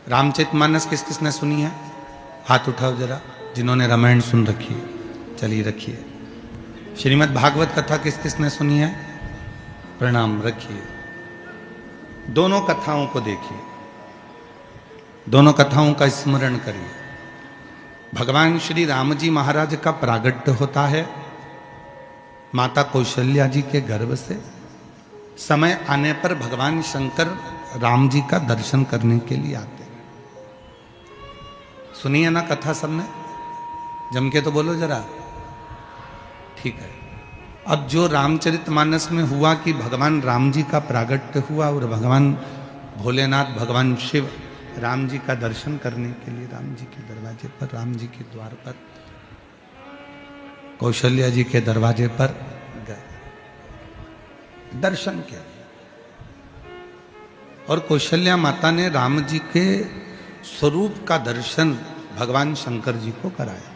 रामचरितमानस किस किसने सुनी है? हाथ उठाओ जरा, जिन्होंने रामायण सुन रखी है। चलिए रखिए। श्रीमद् भागवत कथा किस किसने सुनी है? प्रणाम, रखिए। दोनों कथाओं को देखिए, दोनों कथाओं का स्मरण करिए। भगवान श्री राम जी महाराज का प्रागट्य होता है माता कौशल्या जी के गर्भ से। समय आने पर भगवान शंकर राम जी का दर्शन करने के लिए आते हैं। सुनिए ना कथा सबने, जम के तो बोलो जरा, ठीक है। अब जो रामचरितमानस में हुआ कि भगवान राम जी का प्रागट्य हुआ और भगवान भोलेनाथ, भगवान शिव राम जी का दर्शन करने के लिए राम जी के दरवाजे पर, राम जी के द्वार पर, कौशल्या जी के दरवाजे पर गए दर्शन किया। और कौशल्या माता ने राम जी के स्वरूप का दर्शन भगवान शंकर जी को कराया।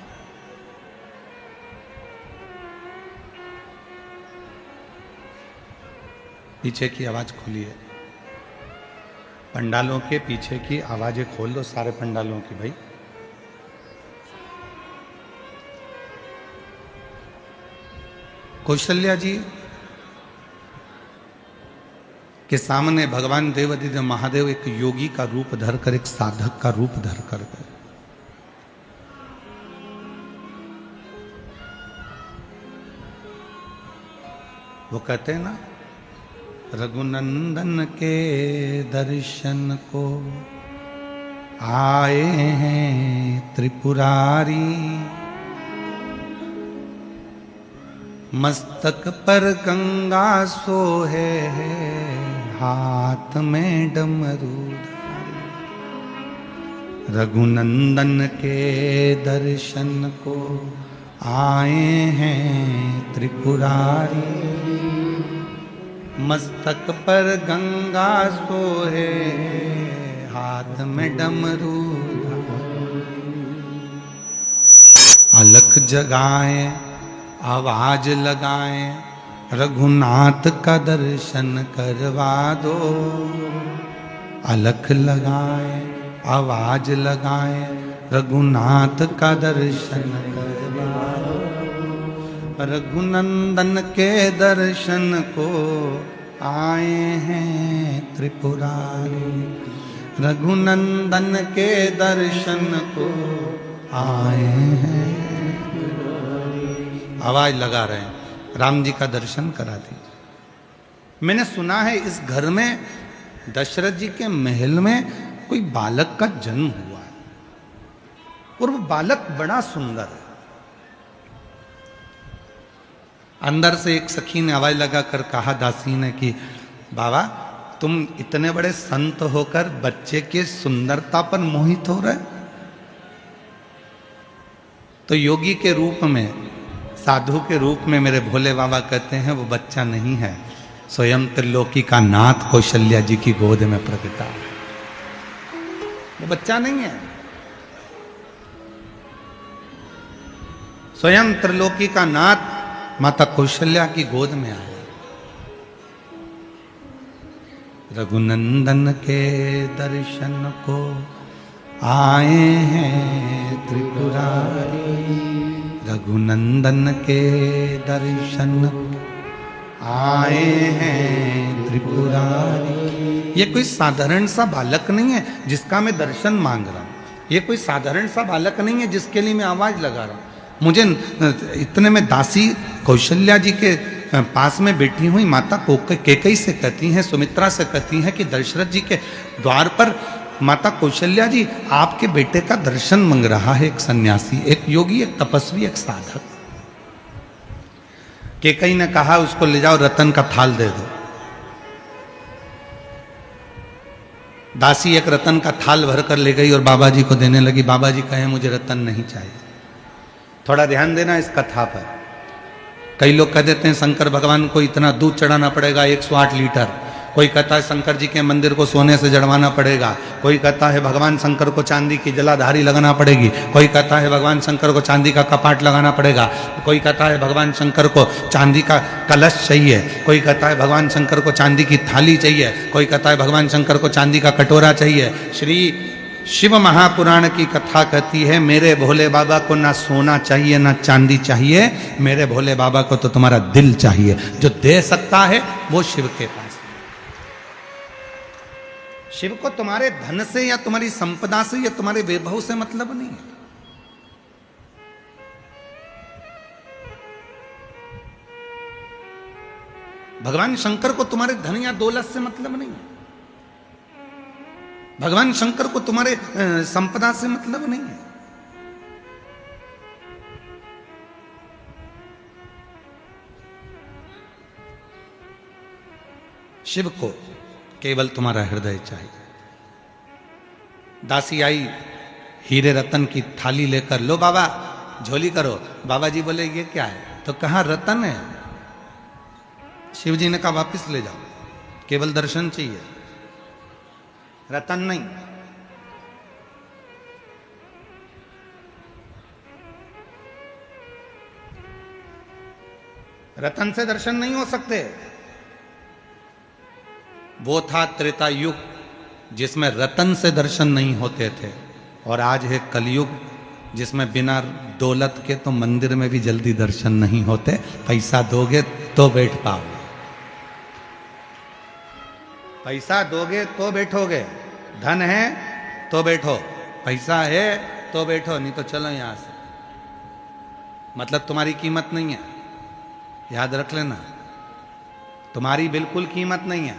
पीछे की आवाज खोलिए, पंडालों के पीछे की आवाजें खोल दो, सारे पंडालों की भाई। कौशल्या जी के सामने भगवान देवादिदेव महादेव एक योगी का रूप धरकर, एक साधक का रूप धरकर गए। वो कहते हैं ना, रघुनंदन के दर्शन को आए हैं त्रिपुरारी, मस्तक पर गंगा सोहे है, हाथ में डमरू धारी। रघुनंदन के दर्शन को आए हैं त्रिपुरारी, मस्तक पर गंगा सोहे, हाथ में डमरू अलख जगाए, आवाज लगाए, रघुनाथ का दर्शन करवा दो। अलख लगाए, आवाज लगाए, रघुनाथ का दर्शन करवा दो। रघुनंदन के दर्शन को आए हैं त्रिपुरारी, रघुनंदन के दर्शन को आए हैं। आवाज लगा रहे हैं, राम जी का दर्शन करा दीजिए। मैंने सुना है इस घर में, दशरथ जी के महल में कोई बालक का जन्म हुआ है और वो बालक बड़ा सुंदर है। अंदर से एक सखी ने आवाज लगाकर कहा दासी ने कि बाबा तुम इतने बड़े संत होकर बच्चे के सुंदरता पर मोहित हो रहे। तो योगी के रूप में, साधु के रूप में मेरे भोले बाबा कहते हैं वो बच्चा नहीं है, स्वयं त्रिलोकी का नाथ कौशल्या जी की गोद में प्रकटा है। वो बच्चा नहीं है, स्वयं त्रिलोकी का नाथ माता कौशल्या की गोद में आया। रघुनंदन के दर्शन को आए हैं त्रिपुरारी, रघुनंदन के दर्शन आए हैं त्रिपुरारी। ये कोई साधारण सा बालक नहीं है जिसका मैं दर्शन मांग रहा हूं, ये कोई साधारण सा बालक नहीं है जिसके लिए मैं आवाज लगा रहा हूं। मुझे इतने में दासी कौशल्या जी के पास में बैठी हुई माता कैकेयी से कहती हैं, सुमित्रा से कहती हैं कि दशरथ जी के द्वार पर माता कौशल्या जी आपके बेटे का दर्शन मांग रहा है एक सन्यासी, एक योगी, एक तपस्वी, एक साधक। कैकेयी ने कहा उसको ले जाओ, रतन का थाल दे दो। दासी एक रतन का थाल भरकर ले गई और बाबा जी को देने लगी। बाबा जी कहे मुझे रतन नहीं चाहिए। थोड़ा ध्यान देना इस कथा पर। कई लोग कह देते हैं शंकर भगवान को इतना दूध चढ़ाना पड़ेगा 108 लीटर, कोई कहता है शंकर जी के मंदिर को सोने से जड़वाना पड़ेगा, कोई कहता है भगवान शंकर को चांदी की जलाधारी लगाना पड़ेगी, कोई कहता है भगवान शंकर को चांदी का कपाट लगाना पड़ेगा, कोई कहता है भगवान शंकर को चांदी का कलश चाहिए, कोई कहता है भगवान शंकर को चांदी की थाली चाहिए, कोई कहता है भगवान शंकर को चांदी का कटोरा चाहिए। श्री शिव महापुराण की कथा कहती है, मेरे भोले बाबा को ना सोना चाहिए ना चांदी चाहिए, मेरे भोले बाबा को तो तुम्हारा दिल चाहिए। जो दे सकता है वो शिव के पास। शिव को तुम्हारे धन से या तुम्हारी संपदा से या तुम्हारे वैभव से मतलब नहीं है। भगवान शंकर को तुम्हारे धन या दौलत से मतलब नहीं है। भगवान शंकर को तुम्हारे संपदा से मतलब नहीं है। शिव को केवल तुम्हारा हृदय चाहिए। दासी आई हीरे रतन की थाली लेकर, लो बाबा झोली करो। बाबा जी बोले ये क्या है? तो कहा रतन है। शिव जी ने कहा वापिस ले जाओ, केवल दर्शन चाहिए, रतन नहीं। रतन से दर्शन नहीं हो सकते। वो था त्रेता युग जिसमें रतन से दर्शन नहीं होते थे, और आज है कलयुग जिसमें बिना दौलत के तो मंदिर में भी जल्दी दर्शन नहीं होते। पैसा दोगे तो बैठ पाओगे, पैसा दोगे तो बैठोगे, धन है तो बैठो, पैसा है तो बैठो, नहीं तो चलो यहां से। मतलब तुम्हारी कीमत नहीं है, याद रख लेना। तुम्हारी बिल्कुल कीमत नहीं है,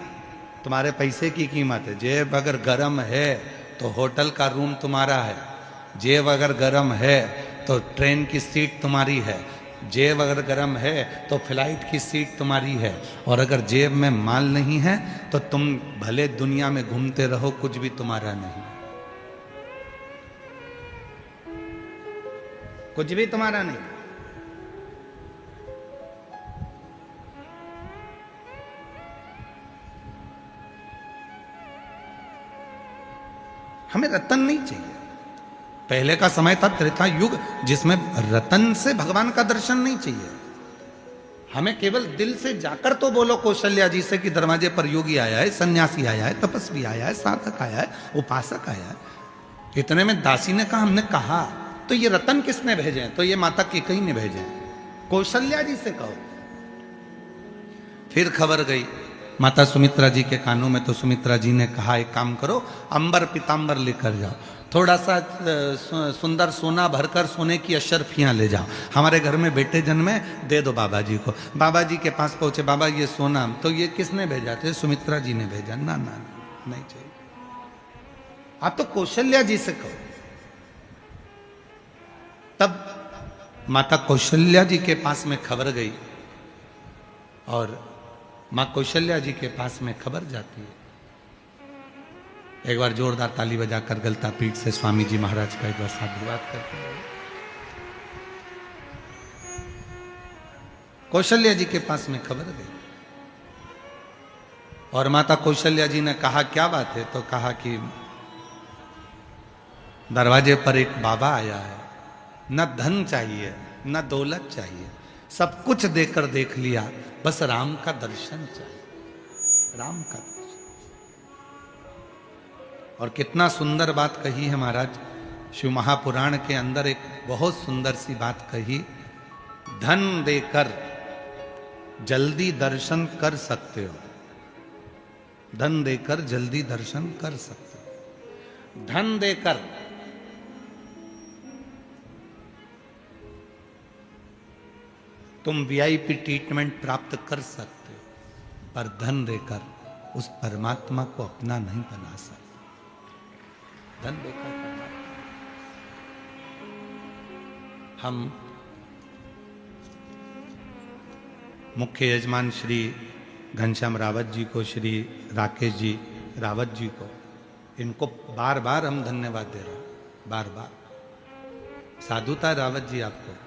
तुम्हारे पैसे की कीमत है। जेब अगर गर्म है तो होटल का रूम तुम्हारा है, जेब अगर गर्म है तो ट्रेन की सीट तुम्हारी है, जेब अगर गर्म है तो फ्लाइट की सीट तुम्हारी है। और अगर जेब में माल नहीं है तो तुम भले दुनिया में घूमते रहो, कुछ भी तुम्हारा नहीं, कुछ भी तुम्हारा नहीं। हमें रतन नहीं चाहिए। पहले का समय था त्रेता युग जिसमें रतन से भगवान का दर्शन नहीं चाहिए। हमें केवल दिल से जाकर तो बोलो कौशल्या जी से कि दरवाजे पर योगी आया है, सन्यासी आया है, तपस्वी आया है, साधक आया है, उपासक आया है। इतने में दासी ने कहा, हमने कहा तो ये रतन किसने भेजे हैं? तो ये माता कैकेयी ने भेजे हैं। कौशल्या जी से कहो। फिर खबर गई माता सुमित्रा जी के कानों में, तो सुमित्रा जी ने कहा एक काम करो, अंबर पीतांबर लेकर जाओ, थोड़ा सा सुंदर सोना भरकर सोने की अशर्फियां ले जाओ, हमारे घर में बेटे जन्मे, दे दो बाबा जी को। बाबा जी के पास पहुंचे, बाबा ये सोना, तो ये किसने भेजा? थे सुमित्रा जी ने भेजा। ना ना नहीं चाहिए, आप तो कौशल्या जी से कहो। तब माता कौशल्या जी के पास में खबर गई, और मां कौशल्या जी के पास में खबर जाती है। एक बार जोरदार ताली बजाकर गलता पीठ से स्वामी जी महाराज का एक बार साधुवाद करते हैं। कौशल्या जी के पास में खबर गई, और माता कौशल्या जी ने कहा क्या बात है? तो कहा कि दरवाजे पर एक बाबा आया है, न धन चाहिए न दौलत चाहिए, सब कुछ देकर देख लिया, बस राम का दर्शन चाहिए, राम का दर्शन। और कितना सुंदर बात कही है महाराज, शिव महापुराण के अंदर एक बहुत सुंदर सी बात कही, धन देकर जल्दी दर्शन कर सकते हो, धन देकर जल्दी दर्शन कर सकते हो। धन देकर तुम वीआईपी ट्रीटमेंट प्राप्त कर सकते हो, पर धन देकर उस परमात्मा को अपना नहीं बना सकते। धन देकर परमात्मा। हम मुख्य यजमान श्री घनश्याम रावत जी को, श्री राकेश जी रावत जी को, इनको बार बार हम धन्यवाद दे रहे हैं, बार बार। साधुता रावत जी, आपको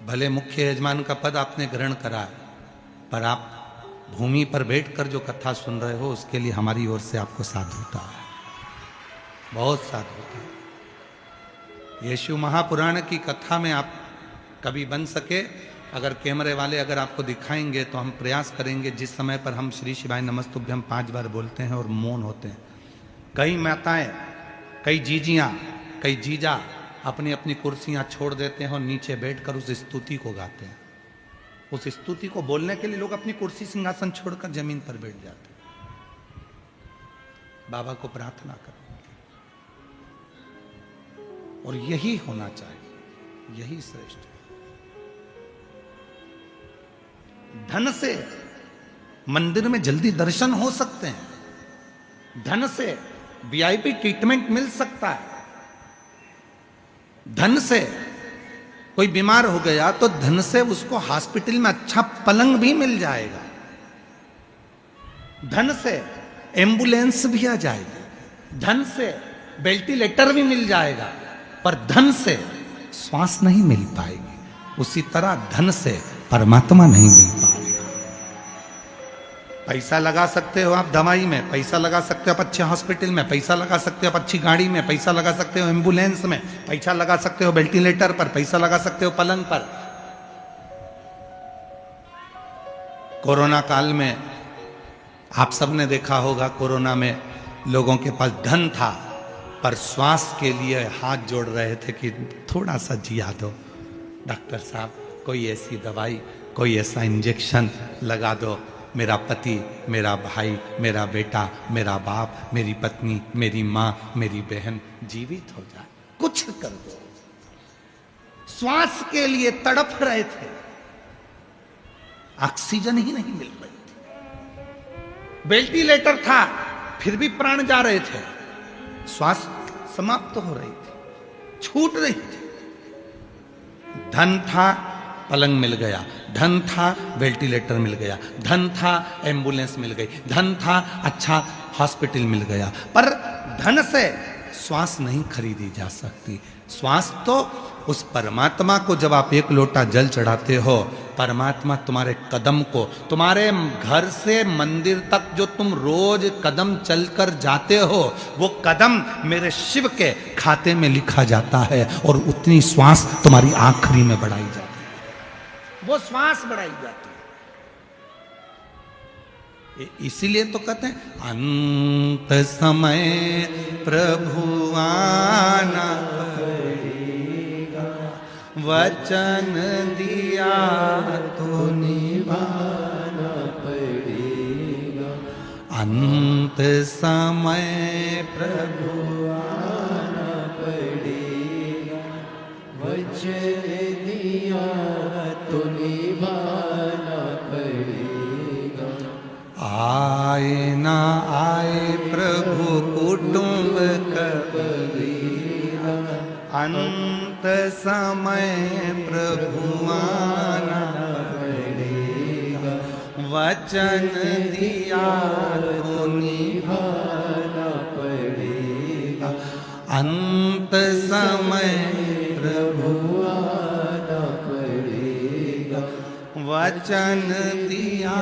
भले मुख्य यजमान का पद आपने ग्रहण करा है, पर आप भूमि पर बैठकर जो कथा सुन रहे हो उसके लिए हमारी ओर से आपको साधुता है, बहुत साधुता है। ये शिव महापुराण की कथा में आप कभी बन सके अगर कैमरे वाले अगर आपको दिखाएंगे तो हम प्रयास करेंगे जिस समय पर हम श्री शिवाय नमस्तुभ्यम 5 बार बोलते हैं और मौन होते हैं, कई माताएं, कई जीजियां, कई जीजा अपनी अपनी कुर्सियां छोड़ देते हैं और नीचे बैठकर उस स्तुति को गाते हैं। उस स्तुति को बोलने के लिए लोग अपनी कुर्सी सिंहासन छोड़कर जमीन पर बैठ जाते हैं। बाबा को प्रार्थना करो, और यही होना चाहिए, यही श्रेष्ठ है। धन से मंदिर में जल्दी दर्शन हो सकते हैं, धन से वीआईपी ट्रीटमेंट मिल सकता है, धन से कोई बीमार हो गया तो धन से उसको हॉस्पिटल में अच्छा पलंग भी मिल जाएगा, धन से एम्बुलेंस भी आ जाएगी, धन से वेंटिलेटर भी मिल जाएगा, पर धन से श्वास नहीं मिल पाएगी। उसी तरह धन से परमात्मा नहीं मिल पाएगा। पैसा लगा सकते हो आप दवाई में, पैसा लगा सकते हो आप अच्छे हॉस्पिटल में, पैसा लगा सकते हो आप अच्छी गाड़ी में, पैसा लगा सकते हो एम्बुलेंस में, पैसा लगा सकते हो वेंटिलेटर पर, पैसा लगा सकते हो पलंग पर। कोरोना काल में आप सबने देखा होगा, कोरोना में लोगों के पास धन था पर श्वास के लिए हाथ जोड़ रहे थे कि थोड़ा सा जिया दो डॉक्टर साहब, कोई ऐसी दवाई, कोई ऐसा इंजेक्शन लगा दो, मेरा पति, मेरा भाई, मेरा बेटा, मेरा बाप, मेरी पत्नी, मेरी माँ, मेरी बहन जीवित हो जाए, कुछ कर दो। श्वास के लिए तड़प रहे थे, ऑक्सीजन ही नहीं मिल रही थी, वेंटिलेटर था फिर भी प्राण जा रहे थे, श्वास समाप्त हो रही थी, छूट रही थी। धन था, पलंग मिल गया, धन था, वेंटिलेटर मिल गया, धन था, एम्बुलेंस मिल गई, धन था, अच्छा हॉस्पिटल मिल गया, पर धन से श्वास नहीं खरीदी जा सकती। श्वास तो उस परमात्मा को, जब आप एक लोटा जल चढ़ाते हो, परमात्मा तुम्हारे कदम को, तुम्हारे घर से मंदिर तक जो तुम रोज कदम चलकर जाते हो, वो कदम मेरे शिव के खाते में लिखा जाता है, और उतनी श्वास तुम्हारी आखिरी में बढ़ाई जाती है, वो श्वास बढ़ाई जाती है। इसीलिए तो कहते हैं अंत समय प्रभु आना पड़ेगा, वचन दिया तो निभाना पड़ेगा। अंत समय प्रभु आना पड़ेगा, वचन दिया तो निभाना पड़ेगा। आए ना आए प्रभु कुटुंब कबीरा, अंत समय प्रभु आना पड़ेगा, वचन दिया तो निभाना पड़ेगा। अंत समय प्रभु आना पड़ेगा, वचन दिया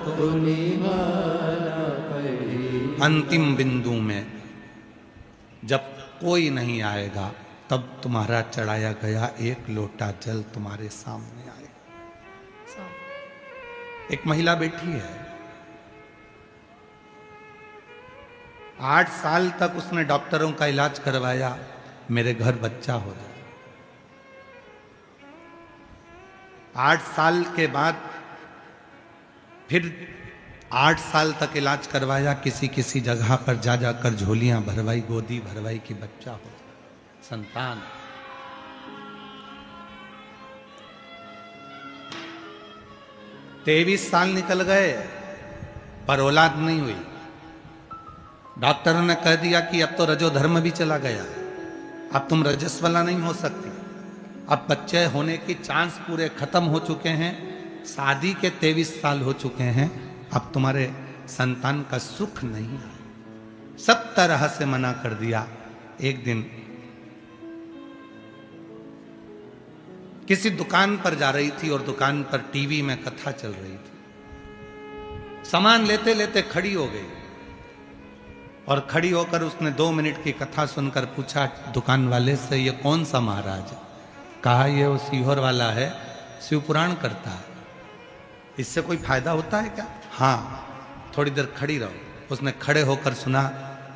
तो निभाना पड़ेगा। अंतिम बिंदु में जब कोई नहीं आएगा, तब तुम्हारा चढ़ाया गया एक लोटा जल तुम्हारे सामने आएगा। एक महिला बैठी है, 8 साल तक उसने डॉक्टरों का इलाज करवाया, मेरे घर बच्चा हो जाए। 8 साल के बाद फिर 8 साल तक इलाज करवाया, किसी किसी जगह पर जा जाकर झोलियां भरवाई, गोदी भरवाई कि बच्चा हो, संतान। तेईस साल निकल गए पर औलाद नहीं हुई। डॉक्टरों ने कह दिया कि अब तो रजोधर्म भी चला गया, अब तुम रजस्वला नहीं हो सकती, अब बच्चे होने की चांस पूरे खत्म हो चुके हैं, शादी के 23 साल हो चुके हैं, अब तुम्हारे संतान का सुख नहीं है। सब तरह से मना कर दिया। एक दिन किसी दुकान पर जा रही थी और दुकान पर टीवी में कथा चल रही थी। सामान लेते लेते खड़ी हो गई और खड़ी होकर उसने 2 मिनट की कथा सुनकर पूछा दुकान वाले से, ये कौन सा महाराज है? कहा ये वो सीहोर वाला है शिव पुराण करता है। इससे कोई फायदा होता है क्या? हाँ, थोड़ी देर खड़ी रहो। उसने खड़े होकर सुना।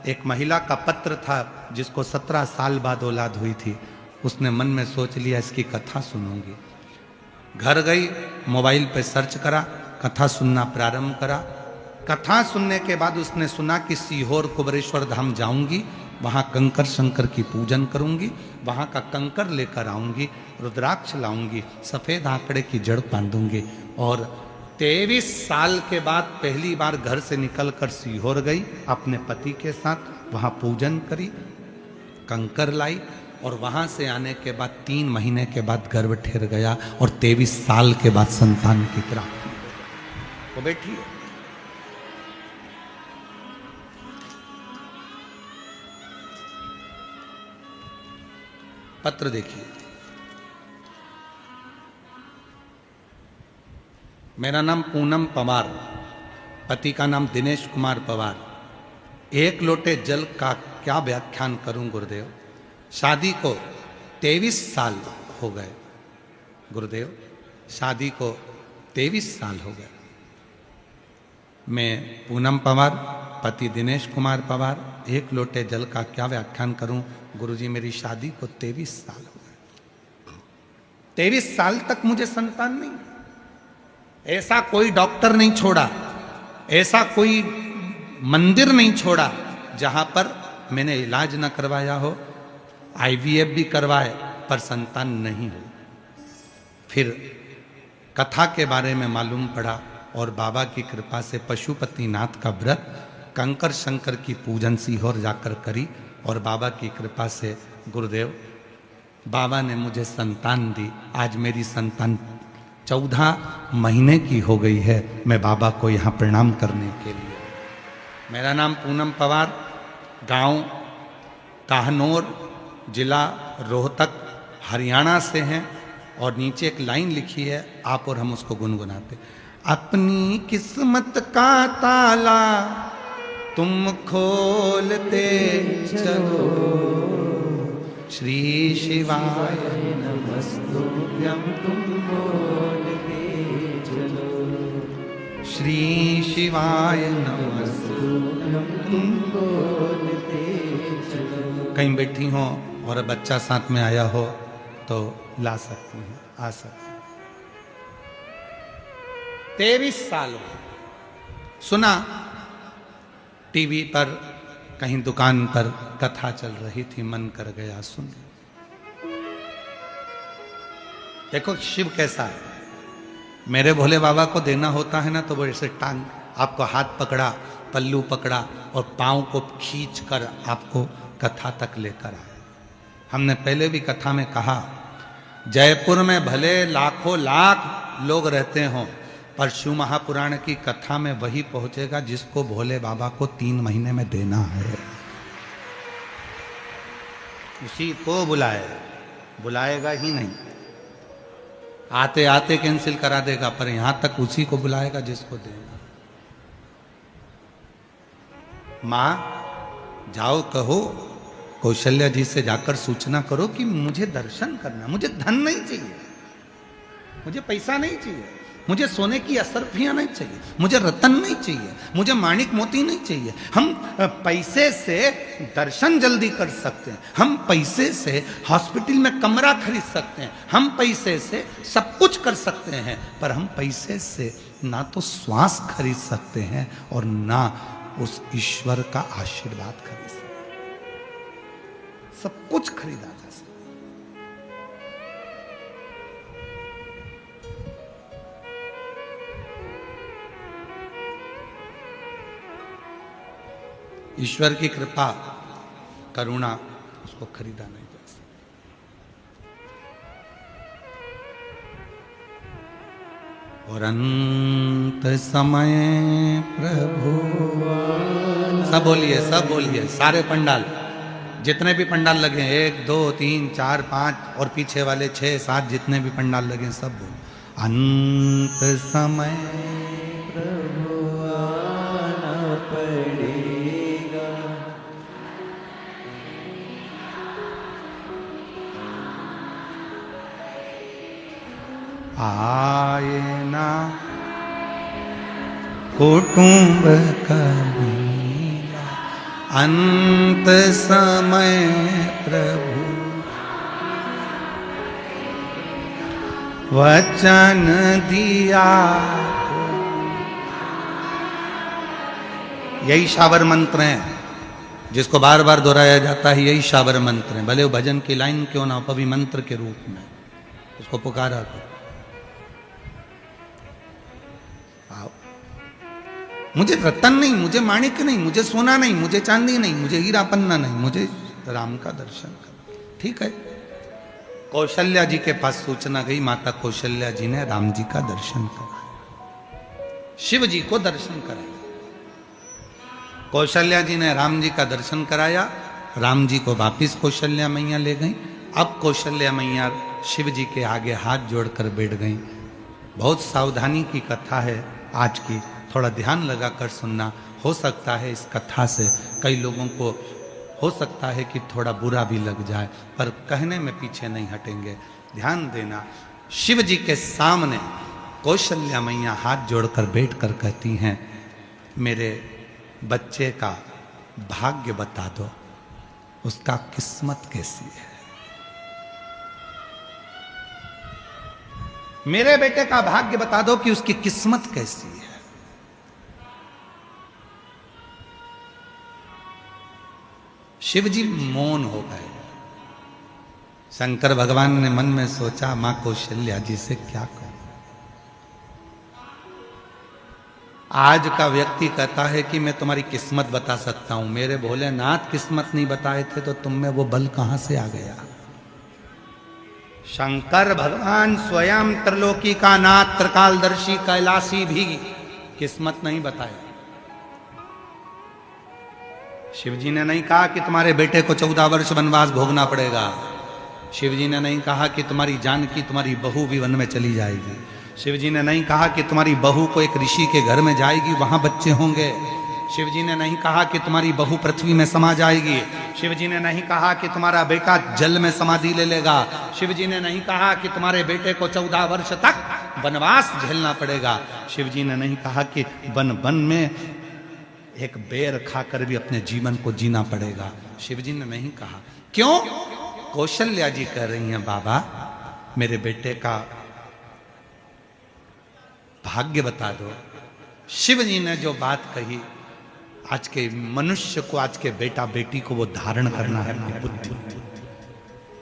एक महिला का पत्र था जिसको 17 साल बाद औलाद हुई थी। उसने मन में सोच लिया इसकी कथा सुनूंगी। घर गई, मोबाइल पे सर्च करा, कथा सुनना प्रारंभ करा। कथा सुनने के बाद उसने सुना कि सीहोर कुबरेश्वर धाम जाऊंगी, वहां कंकर शंकर की पूजन करूंगी, वहां का कंकर लेकर आऊंगी, रुद्राक्ष लाऊंगी, सफेद आंकड़े की जड़ बांधूंगी। और 23 साल के बाद पहली बार घर से निकलकर सीहोर गई अपने पति के साथ, वहां पूजन करी, कंकर लाई और वहां से आने के बाद 3 महीने के बाद गर्भ ठहर गया और 23 साल के बाद संतान की प्राप्ति। वो बैठी है। पत्र देखिए। मेरा नाम पूनम पवार, पति का नाम दिनेश कुमार पवार। 1 लोटे जल का क्या व्याख्यान करूं गुरुदेव। शादी को 23 साल हो गए गुरुदेव, शादी को 23 साल हो गए। मैं पूनम पवार, पति दिनेश कुमार पवार, 1 लोटे जल का क्या व्याख्यान करूं गुरुजी। मेरी शादी को 23 साल हो गए। 23 साल तक मुझे संतान नहीं। ऐसा कोई डॉक्टर नहीं छोड़ा, ऐसा कोई मंदिर नहीं छोड़ा जहां पर मैंने इलाज न करवाया हो। IVF भी करवाए पर संतान नहीं हुई। फिर कथा के बारे में मालूम पड़ा और बाबा की कृपा से पशुपतिनाथ का व्रत, कंकर शंकर की पूजन सीहोर जाकर करी और बाबा की कृपा से गुरुदेव बाबा ने मुझे संतान दी। आज मेरी संतान 14 महीने की हो गई है। मैं बाबा को यहाँ प्रणाम करने के लिए। मेरा नाम पूनम पवार, गांव काहनौर, जिला रोहतक, हरियाणा से हैं। और नीचे एक लाइन लिखी है, आप और हम उसको गुनगुनाते। अपनी किस्मत का ताला तुम खोलते चलो, श्री शिवाय नमस्तुभ्यं तुम बोलते चलो, श्री शिवाय नमस्तुभ्यं तुम बोलते चलो। कहीं बैठी हो और बच्चा साथ में आया हो तो ला सकती हैं, आ सकती हैं। 23 साल हो। सुना टीवी पर, कहीं दुकान पर कथा चल रही थी, मन कर गया सुन। देखो शिव कैसा है। मेरे भोले बाबा को देना होता है ना तो वो ऐसे टांग, आपको हाथ पकड़ा, पल्लू पकड़ा और पांव को खींच कर आपको कथा तक लेकर आए। हमने पहले भी कथा में कहा, जयपुर में भले लाखों लाख लोग रहते हों पर शिव महापुराण की कथा में वही पहुंचेगा जिसको भोले बाबा को 3 महीने में देना है। उसी को बुलाएगा ही नहीं। आते आते कैंसिल करा देगा पर यहां तक उसी को बुलाएगा जिसको देना। मां जाओ कहो कौशल्या जी से जाकर सूचना करो कि मुझे दर्शन करना, मुझे धन नहीं चाहिए, मुझे पैसा नहीं चाहिए, मुझे सोने की असरफियां नहीं चाहिए, मुझे रतन नहीं चाहिए, मुझे माणिक मोती नहीं चाहिए। हम पैसे से दर्शन जल्दी कर सकते हैं, हम पैसे से हॉस्पिटल में कमरा खरीद सकते हैं, हम पैसे से सब कुछ कर सकते हैं, पर हम पैसे से ना तो श्वास खरीद सकते हैं और ना उस ईश्वर का आशीर्वाद खरीद सकते हैं। सब कुछ खरीदा जा सकता। ईश्वर की कृपा करुणा उसको खरीदा नहीं जा सकता। और अंत समय प्रभु, सब बोलिए सारे पंडाल, जितने भी पंडाल लगे, 1 2 3 4 5 और पीछे वाले 6 7 जितने भी पंडाल लगे सब बोलो। अंत समय प्रभु आना पड़ेगा, आए ना कुटुंब कबीरा, अंत समय प्रभु वचन दिया। यही शाबर मंत्र है जिसको बार बार दोहराया जाता है, यही शाबर मंत्र है। भले वो भजन की लाइन क्यों ना हो, कभी मंत्र के रूप में उसको पुकारा करो। आओ, मुझे रतन नहीं, मुझे माणिक नहीं, मुझे सोना नहीं, मुझे चांदी नहीं, मुझे हीरा पन्ना नहीं, मुझे राम का दर्शन करो। ठीक है, कौशल्या जी के पास सूचना गई, माता कौशल्या जी ने राम जी का दर्शन कराया, शिव जी को दर्शन कराया। कौशल्या जी ने राम जी का दर्शन कराया, राम जी को वापिस कौशल्या मैया ले गई। अब कौशल्या मैया शिव जी के आगे हाथ जोड़कर बैठ गई। बहुत सावधानी की कथा है आज की, थोड़ा ध्यान लगाकर सुनना। हो सकता है इस कथा से कई लोगों को हो सकता है कि थोड़ा बुरा भी लग जाए, पर कहने में पीछे नहीं हटेंगे। ध्यान देना, शिव जी के सामने कौशल्या मैया हाथ जोड़कर बैठकर कहती हैं, मेरे बच्चे का भाग्य बता दो, उसका किस्मत कैसी है। मेरे बेटे का भाग्य बता दो कि उसकी किस्मत कैसी है। शिव जी मौन हो गए। शंकर भगवान ने मन में सोचा, मां कौशल्या जी से क्या कहूं। आज का व्यक्ति कहता है कि मैं तुम्हारी किस्मत बता सकता हूं, मेरे भोलेनाथ किस्मत नहीं बताए थे तो तुम में वो बल कहां से आ गया। शंकर भगवान स्वयं त्रिलोकी का नाथ, त्रिकालदर्शी, कैलाशी भी किस्मत नहीं बताया। शिव जी ने नहीं कहा कि तुम्हारे बेटे को 14 वर्ष वनवास भोगना पड़ेगा। शिव जी ने नहीं कहा कि तुम्हारी जानकी, तुम्हारी बहू भी वन में चली जाएगी। शिव जी ने नहीं कहा कि तुम्हारी बहू को एक ऋषि के घर में जाएगी, वहां बच्चे होंगे। शिव जी ने नहीं कहा कि तुम्हारी बहू पृथ्वी में समा जाएगी। शिव जी ने नहीं कहा कि तुम्हारा बेटा जल में समाधि ले लेगा। शिव जी ने नहीं कहा कि तुम्हारे बेटे को 14 वर्ष तक वनवास झेलना पड़ेगा। शिव जी ने नहीं कहा कि वन वन में एक बेर खाकर भी अपने जीवन को जीना पड़ेगा। शिव जी ने नहीं कहा। क्यों? कौशल्या जी कह रही हैं, बाबा मेरे बेटे का भाग्य बता दो। शिव जी ने जो बात कही, आज के मनुष्य को, आज के बेटा बेटी को वो धारण करना है ना बुद्धि।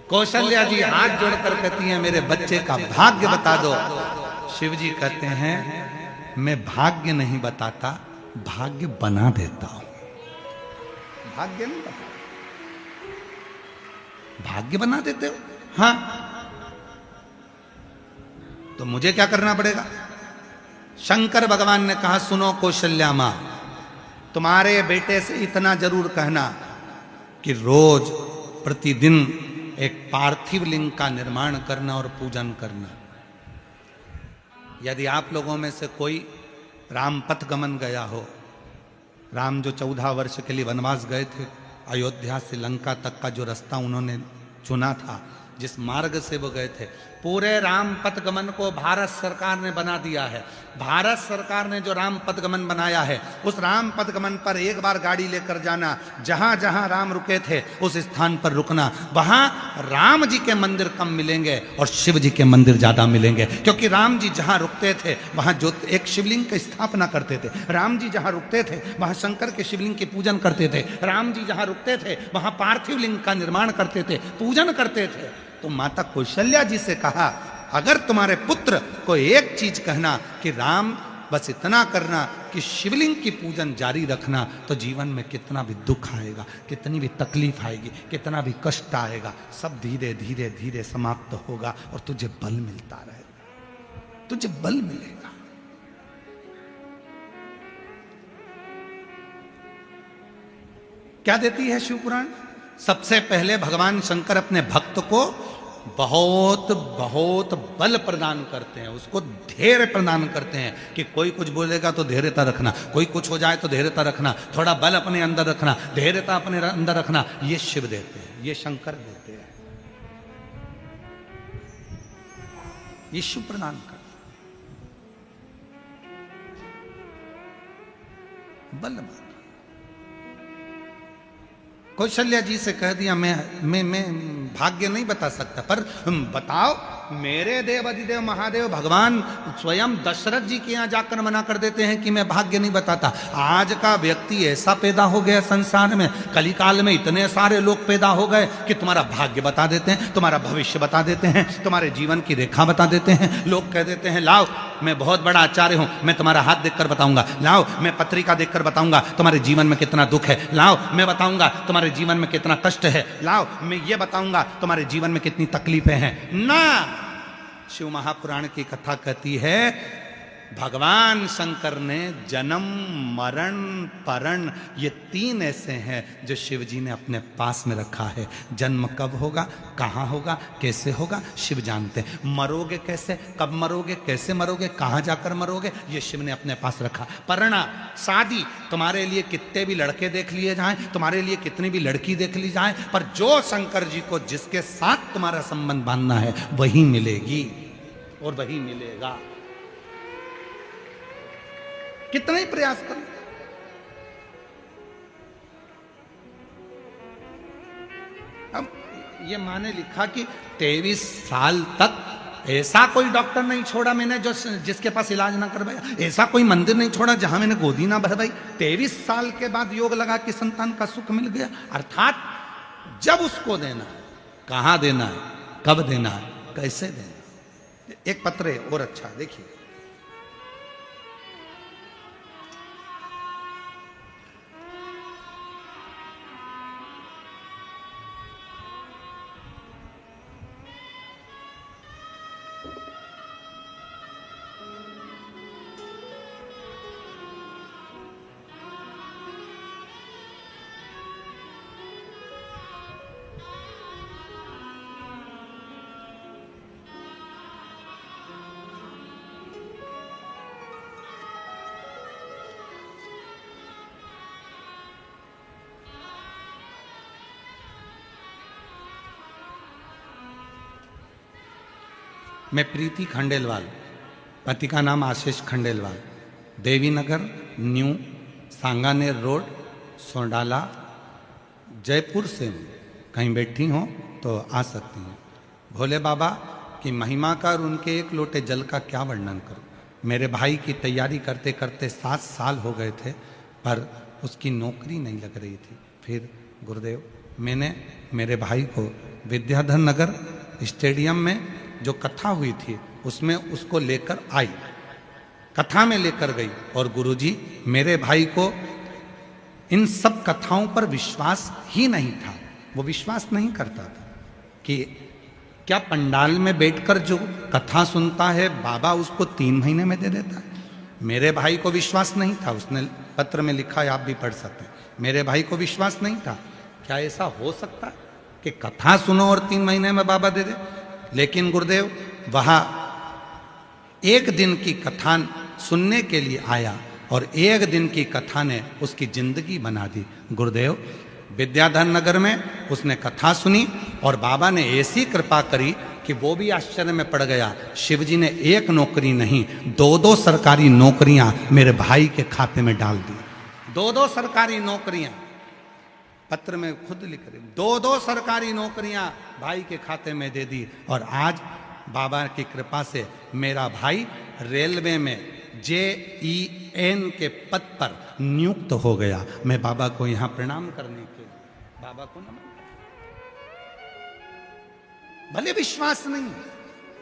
कौशल्या जी हाथ जोड़कर कहती हैं, मेरे बच्चे का भाग्य बता दो। शिव जी कहते हैं, मैं भाग्य नहीं बताता, भाग्य बना देता हूं। भाग्य नहीं बता, भाग्य बना देते हो? हाँ, तो मुझे क्या करना पड़ेगा? शंकर भगवान ने कहा, सुनो कौशल्या मां, तुम्हारे बेटे से इतना जरूर कहना कि रोज प्रतिदिन एक पार्थिव लिंग का निर्माण करना और पूजन करना। यदि आप लोगों में से कोई राम पथ गमन गया हो, राम जो 14 वर्ष के लिए वनवास गए थे, अयोध्या से लंका तक का जो रास्ता उन्होंने चुना था, जिस मार्ग से वो गए थे, पूरे राम पथ गमन को भारत सरकार ने बना दिया है। भारत सरकार ने जो राम पथ गमन बनाया है, उस राम पथ गमन पर एक बार गाड़ी लेकर जाना, जहां जहां राम रुके थे उस स्थान पर रुकना। वहां राम जी के मंदिर कम मिलेंगे और शिव जी के मंदिर ज्यादा मिलेंगे, क्योंकि राम जी जहां रुकते थे वहां जो एक शिवलिंग की स्थापना करते थे। राम जी जहां रुकते थे वहां शंकर के शिवलिंग की पूजन करते थे। राम जी जहां रुकते थे वहां पार्थिव लिंग का निर्माण करते थे, पूजन करते थे। तो माता कौशल्या जी से कहा, अगर तुम्हारे पुत्र को एक चीज कहना कि राम बस इतना करना कि शिवलिंग की पूजन जारी रखना, तो जीवन में कितना भी दुख आएगा, कितनी भी तकलीफ आएगी, कितना भी कष्ट आएगा, सब धीरे धीरे धीरे समाप्त होगा और तुझे बल मिलता रहेगा, तुझे बल मिलेगा। क्या देती है शिव पुराण? सबसे पहले भगवान शंकर अपने भक्त को बहुत बहुत बल प्रदान करते हैं, उसको धैर्य प्रदान करते हैं कि कोई कुछ बोलेगा तो धैर्यता रखना, कोई कुछ हो जाए तो धैर्यता रखना, थोड़ा बल अपने अंदर रखना, धैर्यता अपने अंदर रखना। ये शिव देते हैं, ये शंकर देते हैं। यीशु प्रदान कर, बल मांगा। कौशल्या जी से कह दिया मैं भाग्य नहीं बता सकता, पर बताओ, मेरे देव अधिदेव महादेव भगवान स्वयं दशरथ जी के यहाँ जाकर मना कर देते हैं कि मैं भाग्य नहीं बताता। आज का व्यक्ति ऐसा पैदा हो गया संसार में, कलिकाल में इतने सारे लोग पैदा हो गए कि तुम्हारा भाग्य बता देते हैं, तुम्हारा भविष्य बता देते हैं, तुम्हारे जीवन की रेखा बता देते हैं। लोग कह देते हैं लाओ मैं बहुत बड़ा आचार्य हूं, मैं तुम्हारा हाथ देखकर बताऊंगा, लाओ मैं पत्रिका देखकर बताऊंगा तुम्हारे जीवन में कितना दुख है, लाओ मैं बताऊंगा तुम्हारे जीवन में कितना कष्ट है, लाओ मैं ये बताऊंगा तुम्हारे जीवन में कितनी तकलीफें हैं। ना, शिव महापुराण की कथा कहती है भगवान शंकर ने जन्म मरण परण ये 3 ऐसे हैं जो शिव जी ने अपने पास में रखा है। जन्म कब होगा, कहाँ होगा, कैसे होगा, शिव जानते हैं। मरोगे कैसे, कब मरोगे, कैसे मरोगे, कहाँ जाकर मरोगे, ये शिव ने अपने पास रखा। परणा, शादी, तुम्हारे लिए कितने भी लड़के देख लिए जाएं, तुम्हारे लिए कितनी भी लड़की देख ली जाए, पर जो शंकर जी को जिसके साथ तुम्हारा संबंध बांधना है वही मिलेगी और वही मिलेगा। कितना ही प्रयास करो। अब ये माँ ने लिखा कि 23 साल तक ऐसा कोई डॉक्टर नहीं छोड़ा मैंने जो जिसके पास इलाज ना करवाया, ऐसा कोई मंदिर नहीं छोड़ा जहां मैंने गोदी ना भरवाई। 23 साल के बाद योग लगा कि संतान का सुख मिल गया। अर्थात जब उसको देना है, कहां देना है, कब देना है, कैसे देना है। एक पत्र है और अच्छा, देखिए। मैं प्रीति खंडेलवाल, पति का नाम आशीष खंडेलवाल, देवी नगर न्यू सांगानेर रोड सोंडाला जयपुर से कहीं बैठी हो तो आ सकती हैं। भोले बाबा की महिमा का और उनके एक लोटे जल का क्या वर्णन करूं। मेरे भाई की तैयारी करते करते 7 साल हो गए थे, पर उसकी नौकरी नहीं लग रही थी। फिर गुरुदेव, मैंने मेरे भाई को विद्याधर नगर स्टेडियम में जो कथा हुई थी उसमें उसको लेकर आई, कथा में लेकर गई, और गुरुजी मेरे भाई को इन सब कथाओं पर विश्वास ही नहीं था। वो विश्वास नहीं करता था कि क्या पंडाल में बैठकर जो कथा सुनता है बाबा उसको 3 महीने में दे देता है। मेरे भाई को विश्वास नहीं था, उसने पत्र में लिखा है, आप भी पढ़ सकते हैं। मेरे भाई को विश्वास नहीं था, क्या ऐसा हो सकता है कि कथा सुनो और 3 महीने में बाबा दे दे। लेकिन गुरुदेव वहां 1 दिन की कथा सुनने के लिए आया और 1 दिन की कथा ने उसकी जिंदगी बना दी। गुरुदेव विद्याधर नगर में उसने कथा सुनी और बाबा ने ऐसी कृपा करी कि वो भी आश्चर्य में पड़ गया। शिवजी ने 1 नौकरी नहीं 2-2 सरकारी नौकरियां मेरे भाई के खाते में डाल दी। 2-2 सरकारी नौकरियां, पत्र में खुद लिख रहे, 2-2 सरकारी नौकरियां भाई के खाते में दे दी। और आज बाबा की कृपा से मेरा भाई रेलवे में JEN के पद पर नियुक्त हो गया। मैं बाबा को यहां प्रणाम करने के लिए बाबा को नमन। भले विश्वास नहीं,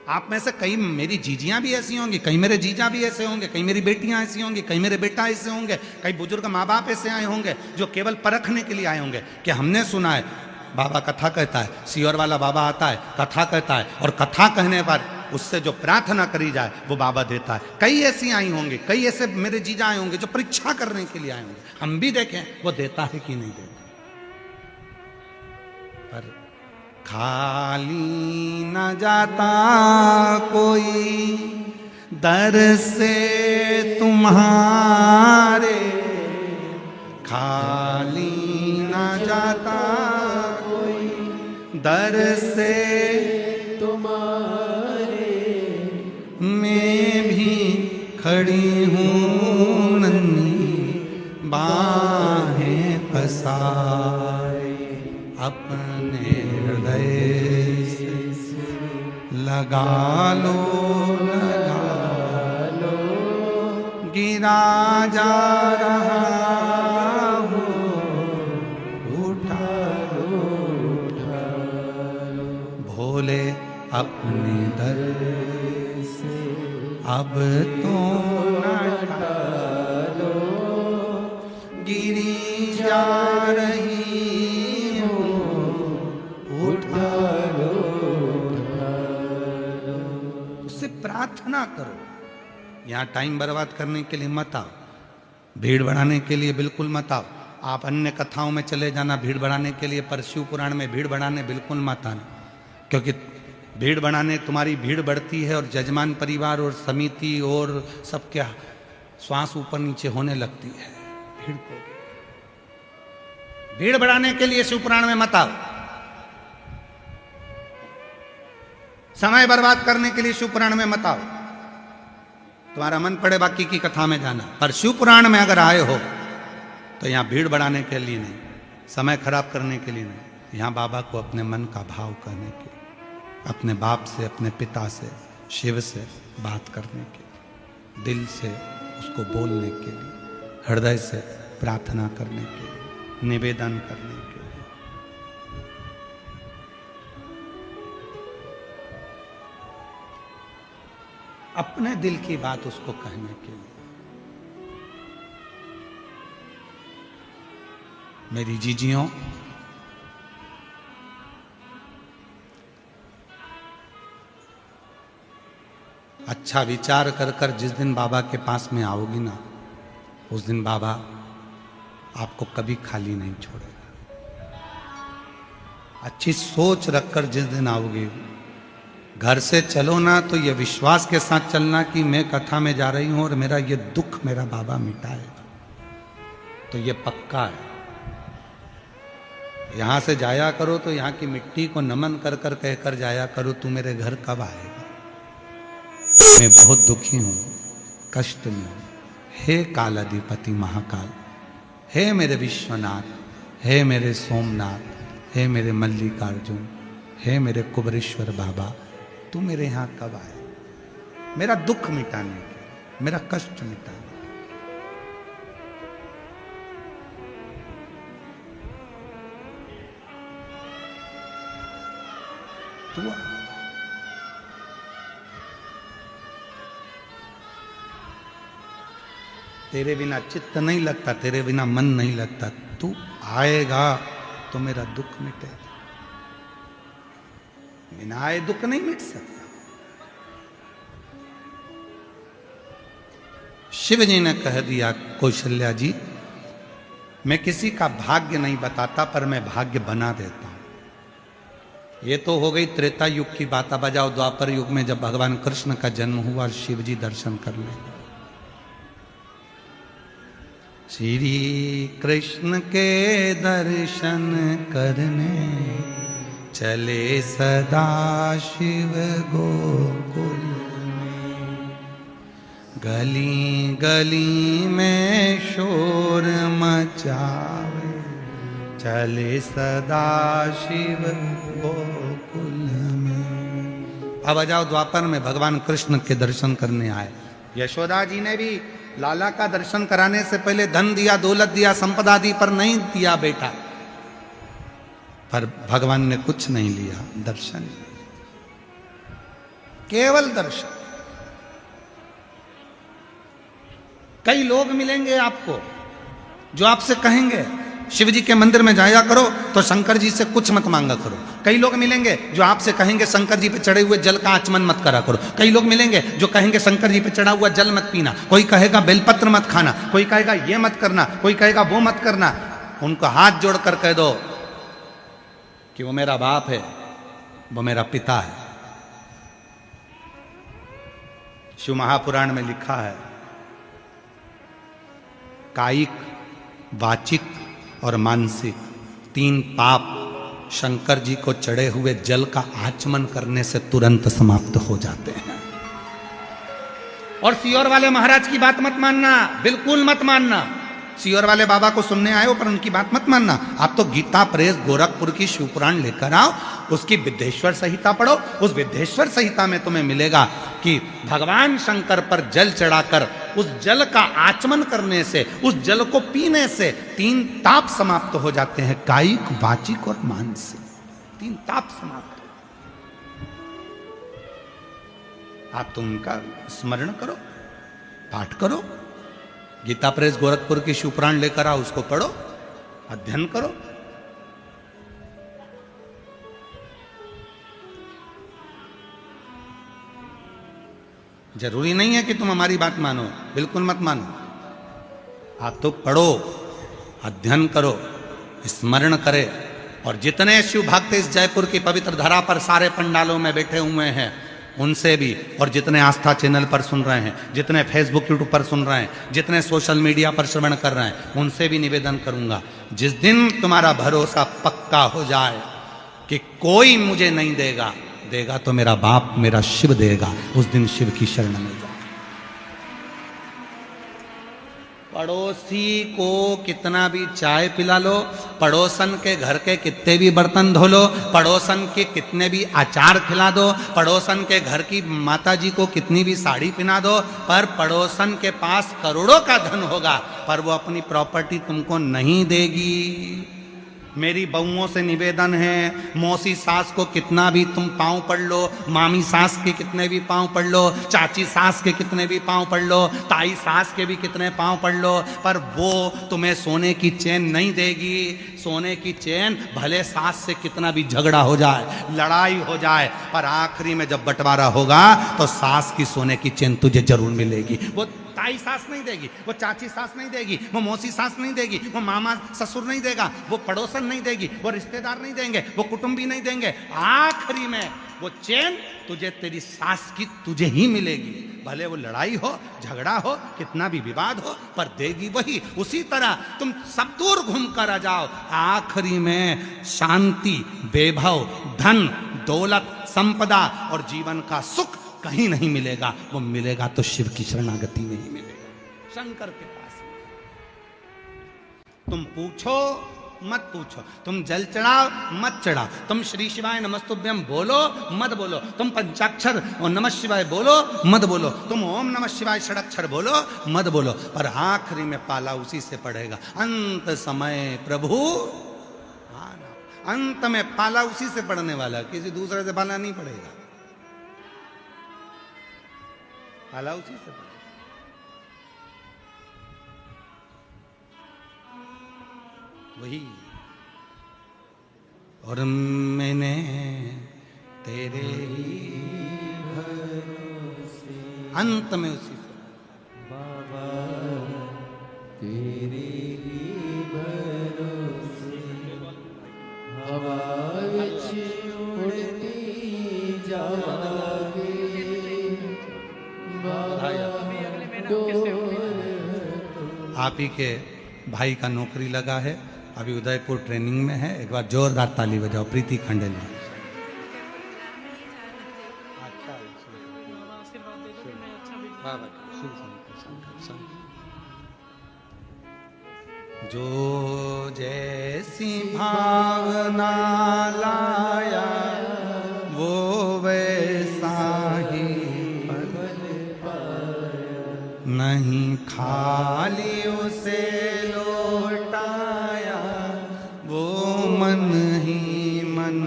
आप में से कई मेरी जीजियां भी ऐसी होंगी, कई मेरे जीजा भी ऐसे होंगे, कई मेरी बेटियां ऐसी होंगी, कई मेरे बेटा ऐसे होंगे, कई बुजुर्ग माँ बाप ऐसे आए होंगे जो केवल परखने के लिए आए होंगे कि हमने सुना है बाबा कथा कहता है, सियोर वाला बाबा आता है, कथा कहता है, और कथा कहने पर उससे जो प्रार्थना करी जाए वो बाबा देता है। कई ऐसी आई होंगे, कई ऐसे मेरे जीजा आए होंगे जो परीक्षा करने के लिए आए होंगे, हम भी देखें वो देता है कि नहीं देता। पर खाली न जाता कोई दर से तुम्हारे, खाली न जाता कोई दर से तुम्हारे, खड़ी हूँ नन्ही बाहें पसारे, अपने हृदय से लगा लो, गिरा जा रहा हो, उठा लो, भोले अपने दर से अब तो न टालो, गिरी जा रही हो, उठा लो, उससे प्रार्थना करो। यहाँ टाइम बर्बाद करने के लिए मत आओ, भीड़ बढ़ाने के लिए बिल्कुल मत आओ। आप अन्य कथाओं में चले जाना भीड़ बढ़ाने के लिए, पर शिव पुराण में भीड़ बढ़ाने बिल्कुल मत आना, क्योंकि भीड़ बढ़ाने तुम्हारी भीड़ बढ़ती है और जजमान परिवार और समिति और सबके श्वास ऊपर नीचे होने लगती है। भीड़ बढ़ाने के लिए शिव पुराण में मत आओ, समय बर्बाद करने के लिए शिव पुराण में मत आओ। तुम्हारा मन पड़े बाकी की कथा में जाना, पर शिव पुराण में अगर आए हो तो यहाँ भीड़ बढ़ाने के लिए नहीं, समय खराब करने के लिए नहीं, यहाँ बाबा को अपने मन का भाव कहने के लिए, अपने बाप से, अपने पिता से, शिव से बात करने के लिए, दिल से उसको बोलने के लिए, हृदय से प्रार्थना करने के लिए, निवेदन करने के लिए। अपने दिल की बात उसको कहने के लिए। मेरी जीजियों, अच्छा विचार कर कर जिस दिन बाबा के पास में आओगी ना, उस दिन बाबा आपको कभी खाली नहीं छोड़ेगा। अच्छी सोच रखकर जिस दिन आओगी, घर से चलो ना तो ये विश्वास के साथ चलना कि मैं कथा में जा रही हूं और मेरा ये दुख मेरा बाबा मिटाएगा, तो ये पक्का है। यहां से जाया करो तो यहाँ की मिट्टी को नमन कर कर कहकर जाया करो, तू मेरे घर कब आएगा, मैं बहुत दुखी हूं, कष्ट में हूं। हे कालाधिपति महाकाल, हे मेरे विश्वनाथ, हे मेरे सोमनाथ, हे मेरे मल्लिकार्जुन, हे मेरे कुबरेश्वर बाबा, तू मेरे यहाँ कब आए, मेरा दुख मिटाने के, मेरा कष्ट मिटाने के। तू तेरे बिना चित्त नहीं लगता, तेरे बिना मन नहीं लगता, तू आएगा तो मेरा दुख मिटेगा, बिना आए दुख नहीं मिट सकता। शिव जी ने कह दिया, कौशल्या जी मैं किसी का भाग्य नहीं बताता, पर मैं भाग्य बना देता हूं। ये तो हो गई त्रेता युग की बात। अब बजाओ द्वापर युग में, जब भगवान कृष्ण का जन्म हुआ, शिव जी दर्शन कर ले। श्री कृष्ण के दर्शन करने चले सदा शिव गोकुल में, गली गली में शोर मचावे, चले सदा शिव गोकुल में। अब आ जाओ द्वापर में, भगवान कृष्ण के दर्शन करने आए। यशोदा जी ने भी लाला का दर्शन कराने से पहले धन दिया, दौलत दिया, संपदा दी, पर नहीं दिया बेटा। पर भगवान ने कुछ नहीं लिया, दर्शन, केवल दर्शन। कई लोग मिलेंगे आपको जो आपसे कहेंगे शिव जी के मंदिर में जाया करो तो शंकर जी से कुछ मत मांगा करो। कई लोग मिलेंगे जो आपसे कहेंगे शंकर जी पे चढ़े हुए जल का आचमन मत करा करो। कई लोग मिलेंगे जो कहेंगे शंकर जी पे चढ़ा हुआ जल मत पीना। कोई कहेगा बेलपत्र मत खाना, कोई कहेगा ये मत करना, कोई कहेगा वो मत करना। उनको हाथ जोड़कर कह दो कि वो मेरा बाप है, वो मेरा पिता है। शिव महापुराण में लिखा है, कायिक, वाचिक और मानसिक 3 पाप शंकर जी को चढ़े हुए जल का आचमन करने से तुरंत समाप्त हो जाते हैं। और सीहोर वाले महाराज की बात मत मानना, बिल्कुल मत मानना। सीहोर वाले बाबा को सुनने आए हो पर उनकी बात मत मानना। आप तो गीता प्रेस गोरखपुर की शिवपुराण लेकर आओ, उसकी विद्येश्वर संहिता पढ़ो। उस विद्येश्वर संहिता में तुम्हें मिलेगा कि भगवान शंकर पर जल चढ़ाकर उस जल का आचमन करने से, उस जल को पीने से 3 ताप समाप्त हो जाते हैं, कायिक, वाचिक और मानसिक। 3 ताप समाप्त। आप तो उनका स्मरण करो, पाठ करो। गीता प्रेस गोरखपुर की शिवपुराण लेकर आओ, उसको पढ़ो, अध्ययन करो। जरूरी नहीं है कि तुम हमारी बात मानो, बिल्कुल मत मानो। आप तो पढ़ो, अध्ययन करो, स्मरण करे। और जितने शिव भक्त इस जयपुर की पवित्र धरा पर सारे पंडालों में बैठे हुए हैं, उनसे भी, और जितने आस्था चैनल पर सुन रहे हैं, जितने फेसबुक यूट्यूब पर सुन रहे हैं, जितने सोशल मीडिया पर श्रवण कर रहे हैं, उनसे भी निवेदन करूंगा, जिस दिन तुम्हारा भरोसा पक्का हो जाए कि कोई मुझे नहीं देगा, देगा तो मेरा बाप, मेरा शिव देगा, उस दिन शिव की शरण में जाओ। पड़ोसी को कितना भी चाय पिला लो, पड़ोसन के घर के कितने भी बर्तन धो लो, पड़ोसन के कितने भी अचार खिला दो, पड़ोसन के घर की माताजी को कितनी भी साड़ी पहना दो, पर पड़ोसन के पास करोड़ों का धन होगा पर वो अपनी प्रॉपर्टी तुमको नहीं देगी। मेरी बहुओं से निवेदन है, मौसी सास को कितना भी तुम पांव पड़ लो, मामी सास के कितने भी पांव पड़ लो, चाची सास के कितने भी पांव पड़ लो, ताई सास के भी कितने पांव पड़ लो, पर वो तुम्हें सोने की चैन नहीं देगी। सोने की चैन भले सास से कितना भी झगड़ा हो जाए, लड़ाई हो जाए, पर आखिरी में जब बंटवारा होगा तो सास की सोने की चैन तुझे जरूर मिलेगी। वो ताई सास नहीं देगी, वो चाची सास नहीं देगी, वो मौसी सास नहीं देगी, वो मामा ससुर नहीं देगा, वो पड़ोसन नहीं देगी, वो रिश्तेदार नहीं देंगे, वो कुटुंबी नहीं देंगे। आखिरी में वो चैन तुझे तेरी सास की तुझे ही मिलेगी। भले वो लड़ाई हो, झगड़ा हो, कितना भी विवाद हो, पर देगी वही। उसी तरह तुम सब दूर घूम कर आ जाओ, आखिरी में शांति, वैभव, धन, दौलत, संपदा और जीवन का सुख कहीं नहीं मिलेगा। वो मिलेगा तो शिव की शरणागति में ही मिलेगा, शंकर के पास। तुम पूछो मत पूछो, तुम जल चढ़ाओ मत चढ़ाओ, तुम श्री शिवाय नमस्तुभ्यम बोलो मत बोलो, तुम पंचाक्षर और नमः शिवाय बोलो मत बोलो, तुम ओम नमः शिवाय षडक्षर बोलो मत बोलो, पर आखिरी में पाला उसी से पड़ेगा। अंत समय प्रभु आना, अंत में पाला उसी से पड़ने वाला, किसी दूसरे से पाला नहीं पड़ेगा, पाला उसी से पड़ेगा। वही। और मैंने तेरे ही भरोसे, अंत में उसी से बाबा तेरे ही भरोसे हवा विच उड़ती जावागे आप ही के भाई का नौकरी लगा है, अभी उदयपुर ट्रेनिंग में है। एक बार जोरदार ताली बजाओ प्रीति खंडेल। जो जैसी भावना लाया वो वैसा ही नहीं, खाली उसे लौटाया वो मन ही मन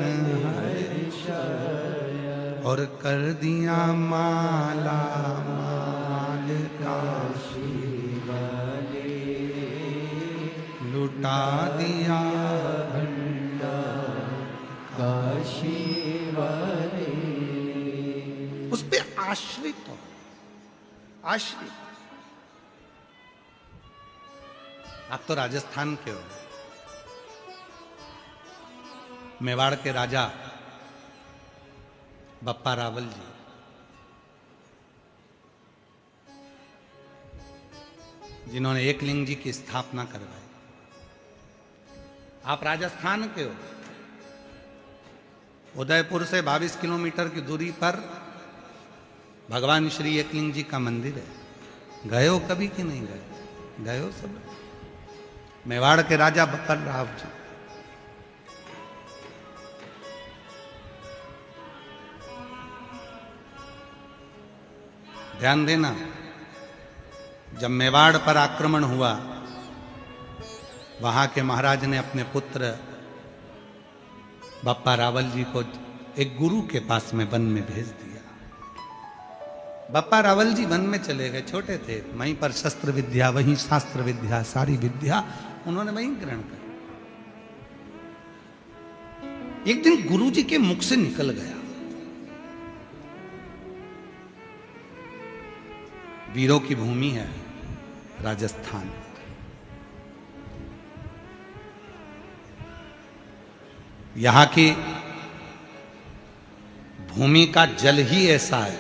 हर्षाया, और कर दिया माला माल काशी वाले, लुटा दिया भंडार काशी वाले। उस पे आश्रित हो, आश्रित। आप तो राजस्थान के हो, मेवाड़ के राजा बप्पा रावल जी, जिन्होंने एकलिंग जी की स्थापना करवाई। आप राजस्थान के हो, उदयपुर से 22 किलोमीटर की दूरी पर भगवान श्री एकलिंग जी का मंदिर है, गए हो कभी कि नहीं गए? गए हो सब? मेवाड़ के राजा बप्पर राव जी, ध्यान देना, जब मेवाड़ पर आक्रमण हुआ, वहां के महाराज ने अपने पुत्र बप्पा रावल जी को एक गुरु के पास में वन में भेज दिया। बप्पा रावल जी वन में चले गए, छोटे थे, वहीं पर शस्त्र विद्या, वहीं शास्त्र विद्या, सारी विद्या उन्होंने वहीं ग्रहण कर। एक दिन गुरु जी के मुख से निकल गया, वीरों की भूमि है राजस्थान, यहां की भूमि का जल ही ऐसा है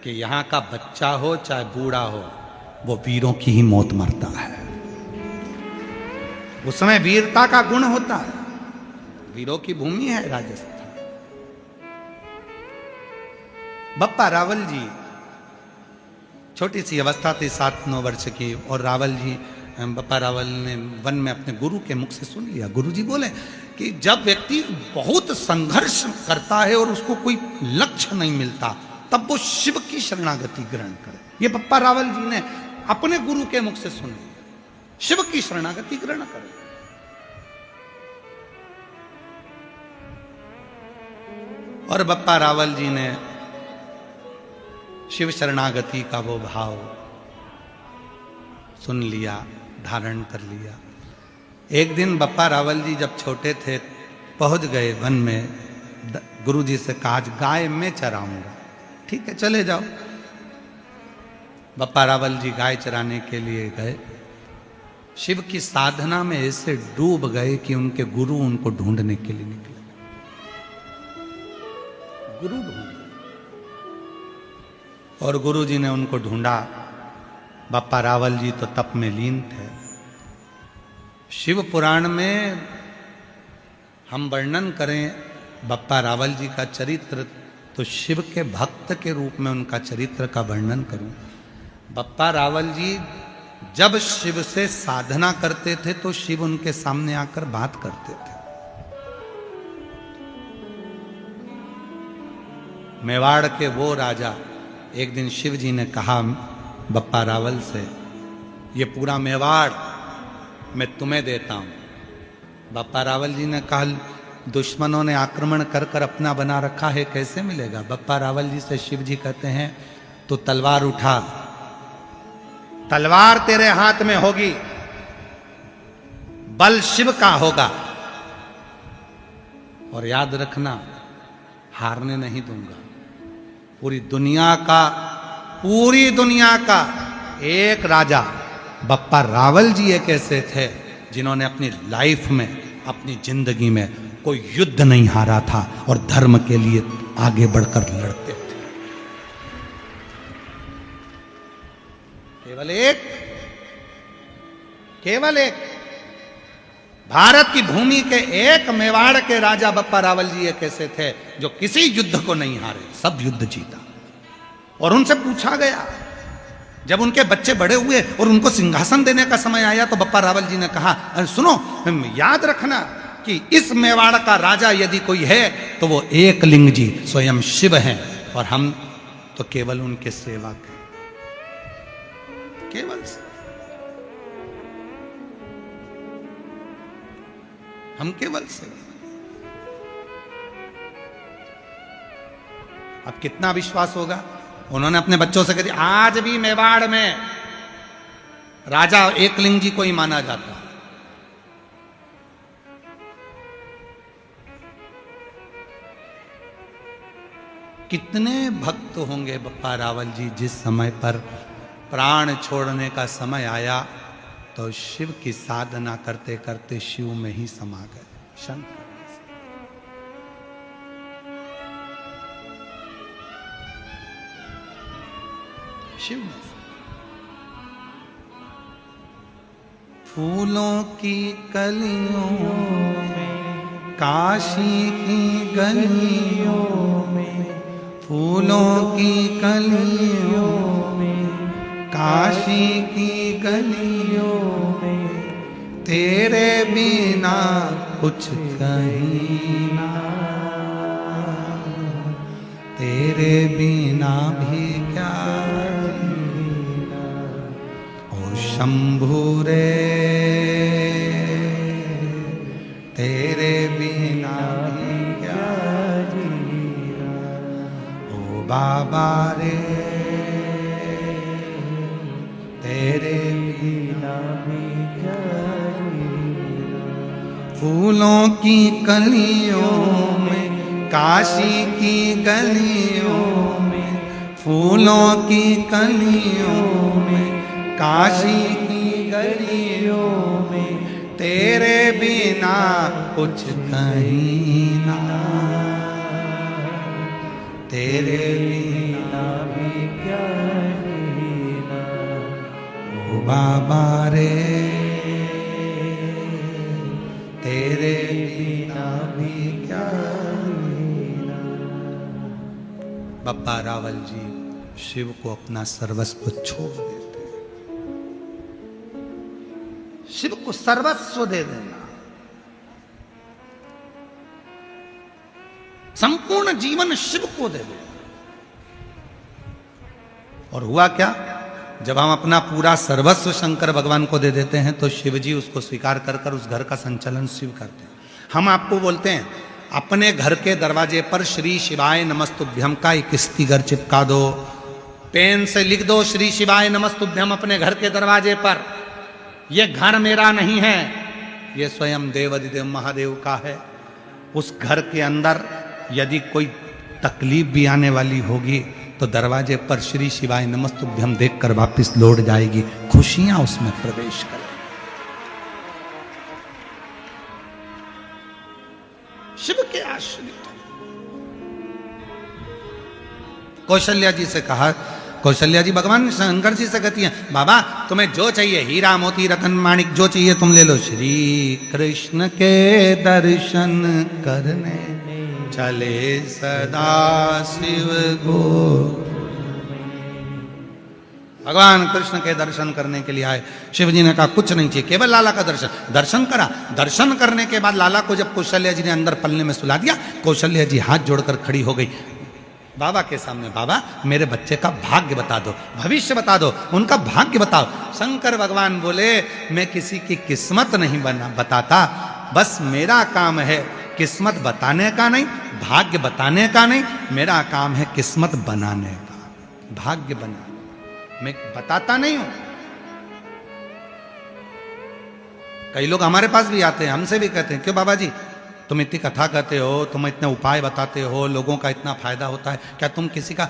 कि यहां का बच्चा हो चाहे बूढ़ा हो, वो वीरों की ही मौत मरता है। उसमें वीरता का गुण होता है, वीरों की भूमि है राजस्थान। बप्पा रावल जी छोटी सी अवस्था थी, 7-9 वर्ष की, और रावल जी, बप्पा रावल ने वन में अपने गुरु के मुख से सुन लिया। गुरु जी बोले कि जब व्यक्ति बहुत संघर्ष करता है और उसको कोई लक्ष्य नहीं मिलता, तब वो शिव की शरणागति ग्रहण करे। ये बप्पा रावल जी ने अपने गुरु के मुख से सुन लिया, शिव की शरणागति ग्रहण करे। और बप्पा रावल जी ने शिव शरणागति का वो भाव सुन लिया, धारण कर लिया। एक दिन बप्पा रावल जी जब छोटे थे, पहुंच गए वन में, गुरु जी से कहा गाय मैं चराऊंगा। ठीक है, चले जाओ। बप्पा रावल जी गाय चराने के लिए गए, शिव की साधना में ऐसे डूब गए कि उनके गुरु उनको ढूंढने के लिए निकले। गुरु ढूंढ, और गुरु जी ने उनको ढूंढा। बप्पा रावल जी तो तप में लीन थे। शिव पुराण में हम वर्णन करें बप्पा रावल जी का चरित्र, तो शिव के भक्त के रूप में उनका चरित्र का वर्णन करूं। बप्पा रावल जी जब शिव से साधना करते थे तो शिव उनके सामने आकर बात करते थे। मेवाड़ के वो राजा, एक दिन शिव जी ने कहा बप्पा रावल से, ये पूरा मेवाड़ मैं तुम्हें देता हूं। बप्पा रावल जी ने कहा दुश्मनों ने आक्रमण कर कर अपना बना रखा है, कैसे मिलेगा? बप्पा रावल जी से शिव जी कहते हैं तो तलवार उठा, तलवार तेरे हाथ में होगी, बल शिव का होगा, और याद रखना हारने नहीं दूंगा। पूरी दुनिया का एक राजा बप्पा रावल जी एक ऐसे थे जिन्होंने अपनी लाइफ में, अपनी जिंदगी में कोई युद्ध नहीं हारा था और धर्म के लिए आगे बढ़कर लड़ते थे। केवल एक भारत की भूमि के एक मेवाड़ के राजा बप्पा रावल जी एक ऐसे थे जो किसी युद्ध को नहीं हारे, सब युद्ध जीता। और उनसे पूछा गया, जब उनके बच्चे बड़े हुए और उनको सिंहासन देने का समय आया, तो बप्पा रावल जी ने कहा, अरे सुनो, याद रखना कि इस मेवाड़ का राजा यदि कोई है तो वो एकलिंग जी स्वयं शिव हैं, और हम तो केवल उनके सेवक हैं, केवल हम केवल सेवक। अब कितना विश्वास होगा? उन्होंने अपने बच्चों से कह दिया, आज भी मेवाड़ में राजा एकलिंग जी को ही माना जाता है। कितने भक्त होंगे बप्पा रावल जी, जिस समय पर प्राण छोड़ने का समय आया तो शिव की साधना करते करते शिव में ही समा गए। शंकर शिव में। फूलों की कलियों में, काशी की गलियों में, फूलों की कलियों में, काशी की गलियों में, तेरे बिना कुछ कहीं ना, तेरे बिना भी क्या जीना। ओ शंभू रे तेरे बिना भी क्या जीना। ओ बाबा रे तेरे बिना भी क्या जीना। फूलों की कलियों में, काशी की गलियों में, फूलों की कलियों में, काशी की गलियों में, तेरे बिना कुछ कहीं ना, तेरे बिना भी क्या जीना। ओ बाबा रे तेरे बिना भी क्या जीना। बप्पा रावल जी शिव को अपना सर्वस्व छोड़ देते हैं। शिव को सर्वस्व दे देना, संपूर्ण जीवन शिव को दे देना। और हुआ क्या, जब हम अपना पूरा सर्वस्व शंकर भगवान को दे देते हैं तो शिव जी उसको स्वीकार कर कर उस घर का संचालन शिव करते हैं। हम आपको बोलते हैं अपने घर के दरवाजे पर श्री शिवाय नमस्तुभ्यम का एक स्टिकर चिपका दो, पेन से लिख दो श्री शिवाय नमस्तुभ्यम अपने घर के दरवाजे पर। यह घर मेरा नहीं है, यह स्वयं देवाधिदेव महादेव का है। उस घर के अंदर यदि कोई तकलीफ भी आने वाली होगी तो दरवाजे पर श्री शिवाय नमस्तुभ्यम देखकर वापस लौट जाएगी, खुशियां उसमें प्रवेश करें। शिव के आश्रित। कौशल्या जी से कहा, कौशल्या जी भगवान शंकर जी से कहती हैं, बाबा तुम्हें जो चाहिए, हीरा मोती रतन माणिक जो चाहिए तुम ले लो। श्री कृष्ण के दर्शन करने चले सदा शिव गो। भगवान कृष्ण के दर्शन करने के लिए आए। शिव जी ने कहा कुछ नहीं चाहिए, केवल लाला का दर्शन। दर्शन करा, दर्शन करने के बाद लाला को जब कौशल्या जी ने अंदर पलने में सुला दिया, कौशल्या जी हाथ जोड़कर खड़ी हो गई बाबा के सामने। बाबा मेरे बच्चे का भाग्य बता दो, भविष्य बता दो, उनका भाग्य बताओ। शंकर भगवान बोले मैं किसी की किस्मत नहीं बताता, बस मेरा काम है किस्मत बताने का नहीं, भाग्य बताने का नहीं, मेरा काम है किस्मत बनाने का, भाग्य बनाने। मैं बताता नहीं हूं। कई लोग हमारे पास भी आते हैं, हमसे भी कहते हैं क्यों बाबा जी तुम इतनी कथा कहते हो, तुम इतने उपाय बताते हो, लोगों का इतना फायदा होता है, क्या तुम किसी का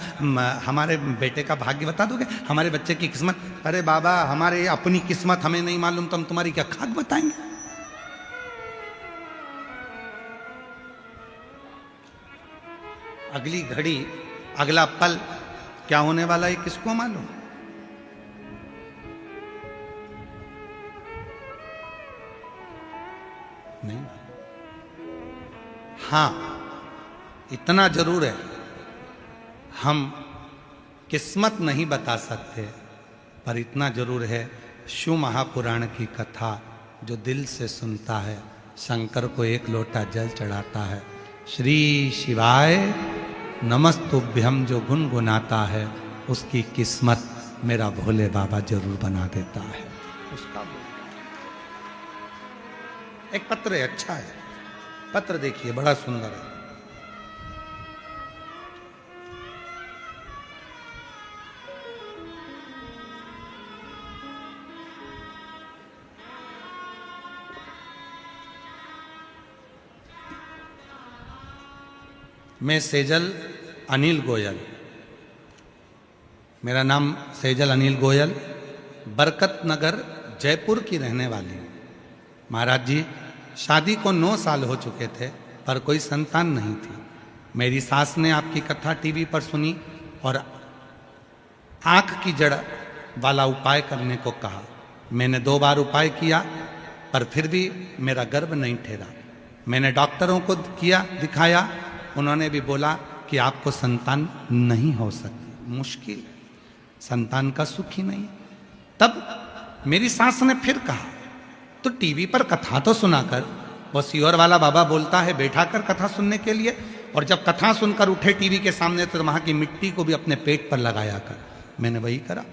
हमारे बेटे का भाग्य बता दोगे, हमारे बच्चे की किस्मत? अरे बाबा हमारे अपनी किस्मत हमें नहीं मालूम तो हम तुम्हारी क्या खाक बताएंगे? अगली घड़ी अगला पल क्या होने वाला है किसको मालूम? नहीं। हाँ इतना जरूर है, हम किस्मत नहीं बता सकते, पर इतना जरूर है शिव महापुराण की कथा जो दिल से सुनता है, शंकर को एक लोटा जल चढ़ाता है, श्री शिवाय नमस्तुभ्यम जो गुनगुनाता है, उसकी किस्मत मेरा भोले बाबा जरूर बना देता है। उसका एक पत्र है, अच्छा है पत्र, देखिए बड़ा सुंदर है। मैं सेजल अनिल गोयल, मेरा नाम सेजल अनिल गोयल, बरकत नगर जयपुर की रहने वाली हूँ। महाराज जी शादी को 9 साल हो चुके थे पर कोई संतान नहीं थी। मेरी सास ने आपकी कथा टीवी पर सुनी और आंख की जड़ वाला उपाय करने को कहा। मैंने 2 बार उपाय किया पर फिर भी मेरा गर्भ नहीं ठहरा। मैंने डॉक्टरों को किया, दिखाया, उन्होंने भी बोला कि आपको संतान नहीं हो सकती, मुश्किल है, संतान का सुख ही नहीं। तब मेरी सास ने फिर कहा, तो टीवी पर कथा तो सुनाकर। वो सीहोर वाला बाबा बोलता है बैठा कर कथा सुनने के लिए, और जब कथा सुनकर उठे टीवी के सामने तो वहां की मिट्टी को भी अपने पेट पर लगाया कर। मैंने वही करा,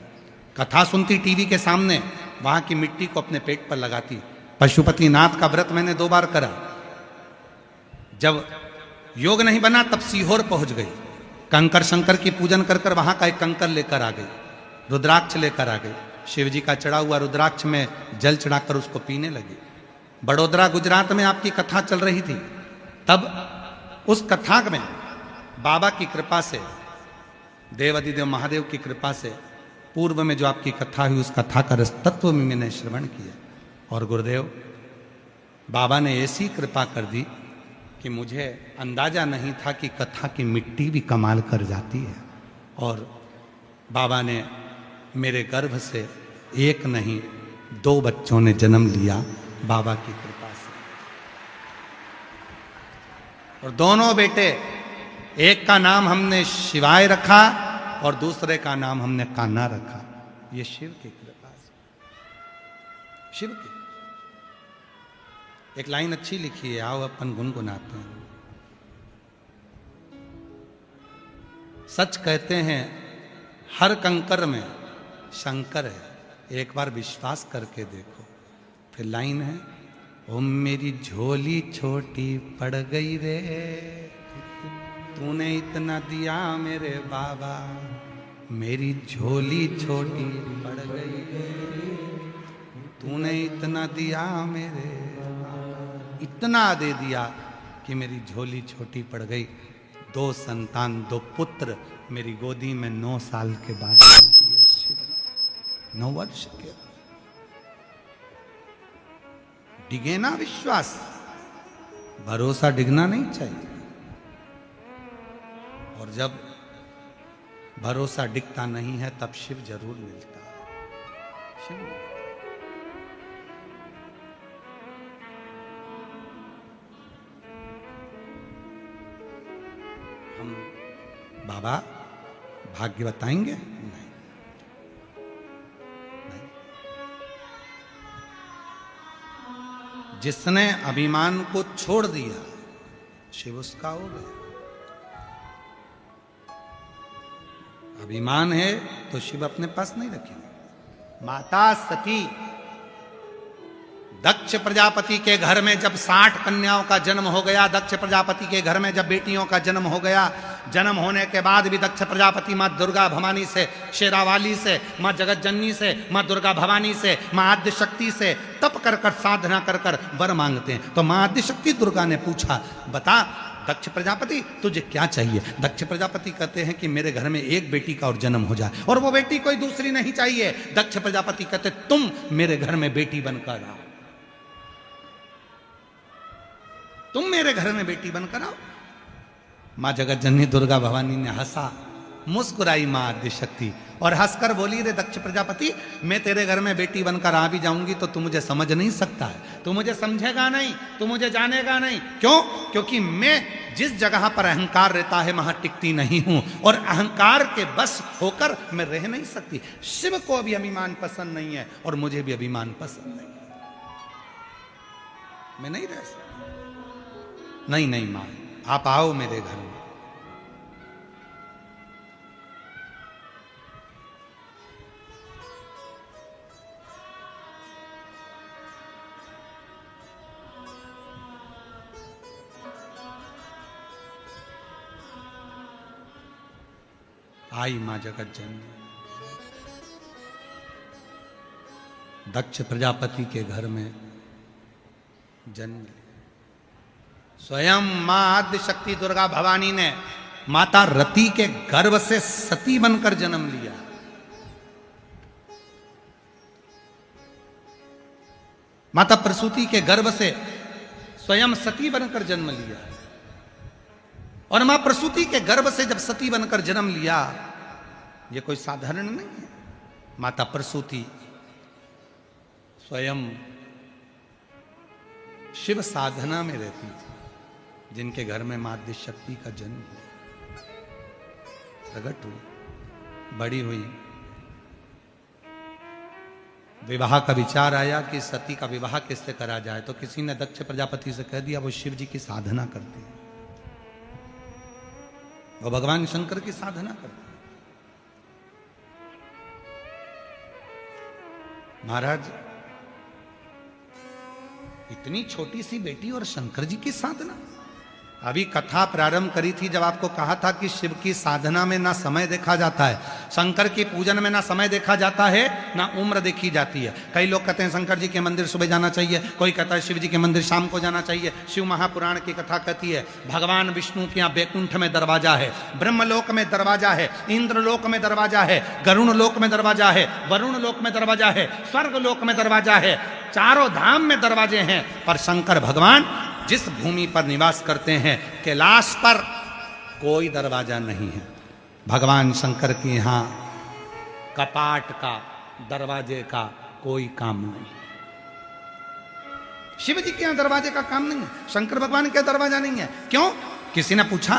कथा सुनती टीवी के सामने, वहां की मिट्टी को अपने पेट पर लगाती। पशुपतिनाथ का व्रत मैंने 2 बार करा। जब योग नहीं बना तब सीहोर पहुंच गई, कंकर शंकर की पूजन कर कर वहां का एक कंकर लेकर आ गई, रुद्राक्ष लेकर आ गई, शिव जी का चढ़ा हुआ रुद्राक्ष में जल चढ़ाकर उसको पीने लगी। बड़ोदरा गुजरात में आपकी कथा चल रही थी, तब उस कथा में बाबा की कृपा से, देवादिदेव महादेव की कृपा से, पूर्व में जो आपकी कथा हुई उस कथा का रस तत्व में मैंने श्रवण किया। और गुरुदेव बाबा ने ऐसी कृपा कर दी कि मुझे अंदाजा नहीं था कि कथा की मिट्टी भी कमाल कर जाती है। और बाबा ने मेरे गर्भ से 1 नहीं 2 बच्चों ने जन्म लिया बाबा की कृपा से। और दोनों बेटे, एक का नाम हमने शिवाय रखा और दूसरे का नाम हमने कान्हा रखा। ये शिव की कृपा से, शिव की। एक लाइन अच्छी लिखी है, आओ अपन गुनगुनाते हैं। सच कहते हैं हर कंकर में शंकर है, एक बार विश्वास करके देखो। फिर लाइन है, ओ मेरी झोली छोटी पड़ गई रे, तूने इतना दिया मेरे बाबा, मेरी झोली छोटी पड़ गई रे, तूने इतना दिया मेरे, इतना दे दिया कि मेरी झोली छोटी पड़ गई। 2 संतान, 2 पुत्र मेरी गोदी में 9 साल के बाद दिए, 9 वर्ष के। डिगे ना विश्वास, भरोसा डिगना नहीं चाहिए। और जब भरोसा डिगता नहीं है तब शिव जरूर मिलता है। शिव हम बाबा भाग्य बताएंगे? नहीं, नहीं। जिसने अभिमान को छोड़ दिया शिव उसका हो गया। अभिमान है तो शिव अपने पास नहीं रखेंगे। माता सती दक्ष प्रजापति के घर में जब 60 कन्याओं का जन्म हो गया, दक्ष प्रजापति के घर में जब बेटियों का जन्म हो गया, जन्म होने के बाद भी दक्ष प्रजापति माँ दुर्गा भवानी से, शेरावाली से, माँ जगत जननी से, माँ दुर्गा भवानी से, माँ आद्य शक्ति से तप कर कर साधना कर कर वर मांगते हैं। तो माँ आद्य शक्ति दुर्गा ने पूछा, बता दक्ष प्रजापति तुझे क्या चाहिए? दक्ष प्रजापति कहते हैं कि मेरे घर में एक बेटी का और जन्म हो जाए, और वो बेटी कोई दूसरी नहीं चाहिए। दक्ष प्रजापति कहते तुम मेरे घर में बेटी बनकर आओ, तुम मेरे घर में बेटी बनकर आओ। मां जगत जननी दुर्गा भवानी ने हंसा, मुस्कुराई मां आद्य शक्ति, और हंसकर बोली, रे दक्ष प्रजापति मैं तेरे घर में बेटी बनकर आ भी जाऊंगी तो तू मुझे समझ नहीं सकता है, तू मुझे समझेगा नहीं, तू मुझे जानेगा नहीं। क्यों? क्योंकि मैं जिस जगह पर अहंकार रहता है वहां टिकती नहीं हूं, और अहंकार के बस होकर मैं रह नहीं सकती। शिव को भी अभिमान पसंद नहीं है और मुझे भी अभिमान पसंद नहीं है, मैं नहीं रह सकती। नहीं नहीं मां, आप आओ मेरे घर में। आई मां जगत जननी, दक्ष प्रजापति के घर में जन्म। स्वयं मां आद्य शक्ति दुर्गा भवानी ने माता रति के गर्भ से सती बनकर जन्म लिया। माता प्रसूति के गर्भ से स्वयं सती बनकर जन्म लिया, और मां प्रसूति के गर्भ से जब सती बनकर जन्म लिया, यह कोई साधारण नहीं है। माता प्रसूति स्वयं शिव साधना में रहती थी, जिनके घर में मां आद्य शक्ति का जन्म हुआ। प्रकट हुई, बड़ी हुई, विवाह का विचार आया कि सती का विवाह किससे करा जाए, तो किसी ने दक्ष प्रजापति से कह दिया वो शिव जी की साधना करती है, वो भगवान शंकर की साधना करती है। महाराज इतनी छोटी सी बेटी और शंकर जी की साधना। अभी कथा प्रारंभ करी थी जब आपको कहा था कि शिव की साधना में ना समय देखा जाता है, शंकर के पूजन में ना समय देखा जाता है, ना उम्र देखी जाती है। कई लोग कहते हैं शंकर जी के मंदिर सुबह जाना चाहिए, कोई कहता है शिव जी के मंदिर शाम को जाना चाहिए। शिव महापुराण की कथा कहती है भगवान विष्णु के यहाँ बैकुंठ में दरवाजा है, ब्रह्मलोक में दरवाजा है, इंद्रलोक में दरवाजा है, गरुण लोक में दरवाजा है, वरुण लोक में दरवाजा है, स्वर्ग लोक में दरवाजा है, चारों धाम में दरवाजे हैं। पर शंकर भगवान जिस भूमि पर निवास करते हैं कैलाश पर कोई दरवाजा नहीं है। भगवान शंकर के यहां कपाट का, दरवाजे का कोई काम नहीं। शिव जी के यहां दरवाजे का काम नहीं है, शंकर भगवान के दरवाजा नहीं है। क्यों? किसी ने पूछा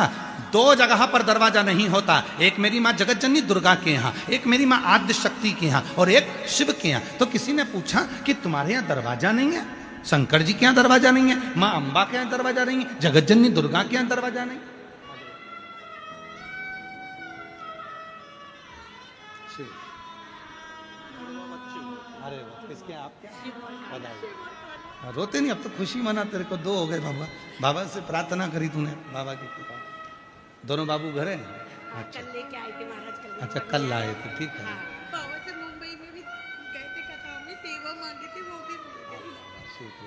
दो जगह पर दरवाजा नहीं होता, एक मेरी मां जगत जननी दुर्गा के यहां, एक मेरी मां आद्य शक्ति के यहां, और एक शिव के यहां। तो किसी ने पूछा कि तुम्हारे यहां दरवाजा नहीं है, शंकर जी के यहां दरवाजा नहीं है, मां अंबा के यहां दरवाजा नहीं है, जगत जननी दुर्गा के यहां दरवाजा नहीं। शिव, अरे किसके आप क्या रोते नहीं? अब तो खुशी मना, तेरे को दो हो गए बाबा। बाबा से प्रार्थना करी तूने, बाबा की कृपा। दोनों बाबू घर है? अच्छा, कल लेके आए थे महाराज। अच्छा कल लाए थे, ठीक है। बाबा से मुंबई में भी गए थे, कथा में सेवा मांगी थी, वो भी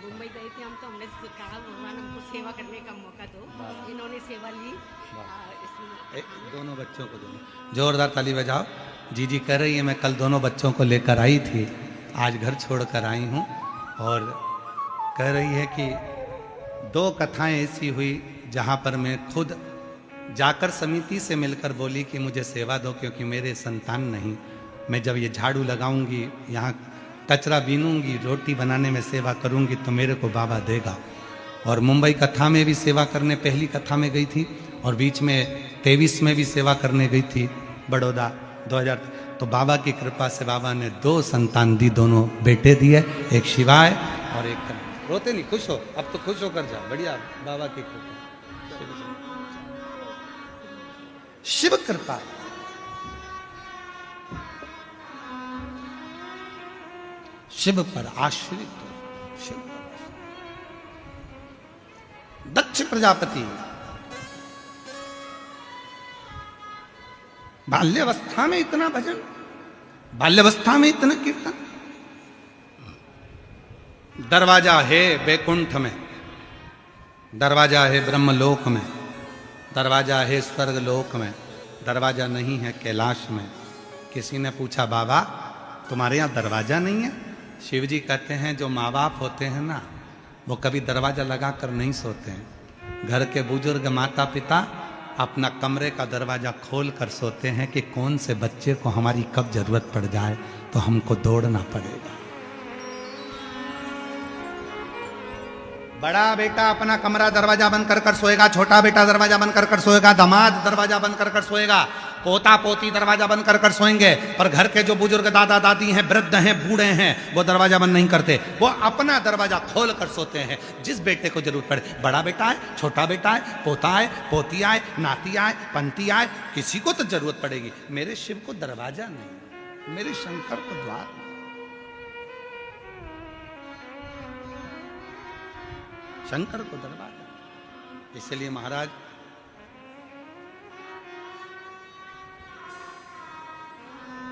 मुंबई गए थे हम, तो हमने कहा भगवान हमको सेवा करने का मौका दो, इन्होंने सेवा ली। दोनों बच्चों को दोनों जोरदार ताली बजाओ। जी कह रही है मैं कल दोनों बच्चों को लेकर आई थी, आज घर छोड़कर आई हूँ। और कह रही है कि दो कथाएं ऐसी हुई जहाँ पर मैं खुद जाकर समिति से मिलकर बोली कि मुझे सेवा दो, क्योंकि मेरे संतान नहीं। मैं जब ये झाड़ू लगाऊंगी, यहाँ कचरा बीनूंगी, रोटी बनाने में सेवा करूंगी तो मेरे को बाबा देगा। और मुंबई कथा में भी सेवा करने पहली कथा में गई थी, और बीच में 23 में भी सेवा करने गई थी बड़ौदा 2000। तो बाबा की कृपा से बाबा ने 2 संतान दी, दोनों बेटे दिए, एक शिवाय और एक कन्हैया। रोते नहीं, खुश हो, अब तो खुश होकर जा, बढ़िया बाबा की कृपा, शिव कृपा। शिव पर आश्रित हो, शिव पर। दक्ष प्रजापति बाल्यावस्था में इतना भजन, बाल्यावस्था में इतना कीर्तन। दरवाजा है बैकुंठ में, दरवाजा है ब्रह्मलोक में, दरवाजा है स्वर्गलोक में, दरवाजा नहीं है कैलाश में। किसी ने पूछा बाबा तुम्हारे यहाँ दरवाजा नहीं है? शिव जी कहते हैं जो माँ बाप होते हैं ना, वो कभी दरवाजा लगा कर नहीं सोते हैं। घर के बुजुर्ग माता पिता अपना कमरे का दरवाजा खोल कर सोते हैं कि कौन से बच्चे को हमारी कब जरूरत पड़ जाए तो हमको दौड़ना पड़ेगा। बड़ा बेटा अपना कमरा दरवाजा बंद कर कर सोएगा, छोटा बेटा दरवाजा बंद कर कर सोएगा, दामाद दरवाजा बंद कर कर सोएगा, पोता पोती दरवाजा बंद कर कर सोएंगे। पर घर के जो बुजुर्ग दादा दादी हैं, वृद्ध हैं, बूढ़े हैं, वो दरवाजा बंद नहीं करते, वो अपना दरवाजा खोल कर सोते हैं। जिस बेटे को जरूरत पड़े, बड़ा बेटा है, छोटा बेटा है, पोता है, पोती आए, नाती आए, पंती आए, किसी को तो जरूरत पड़ेगी। मेरे शिव को दरवाजा नहीं, मेरे शंकर को द्वार। शंकर को दरबार। इसलिए महाराज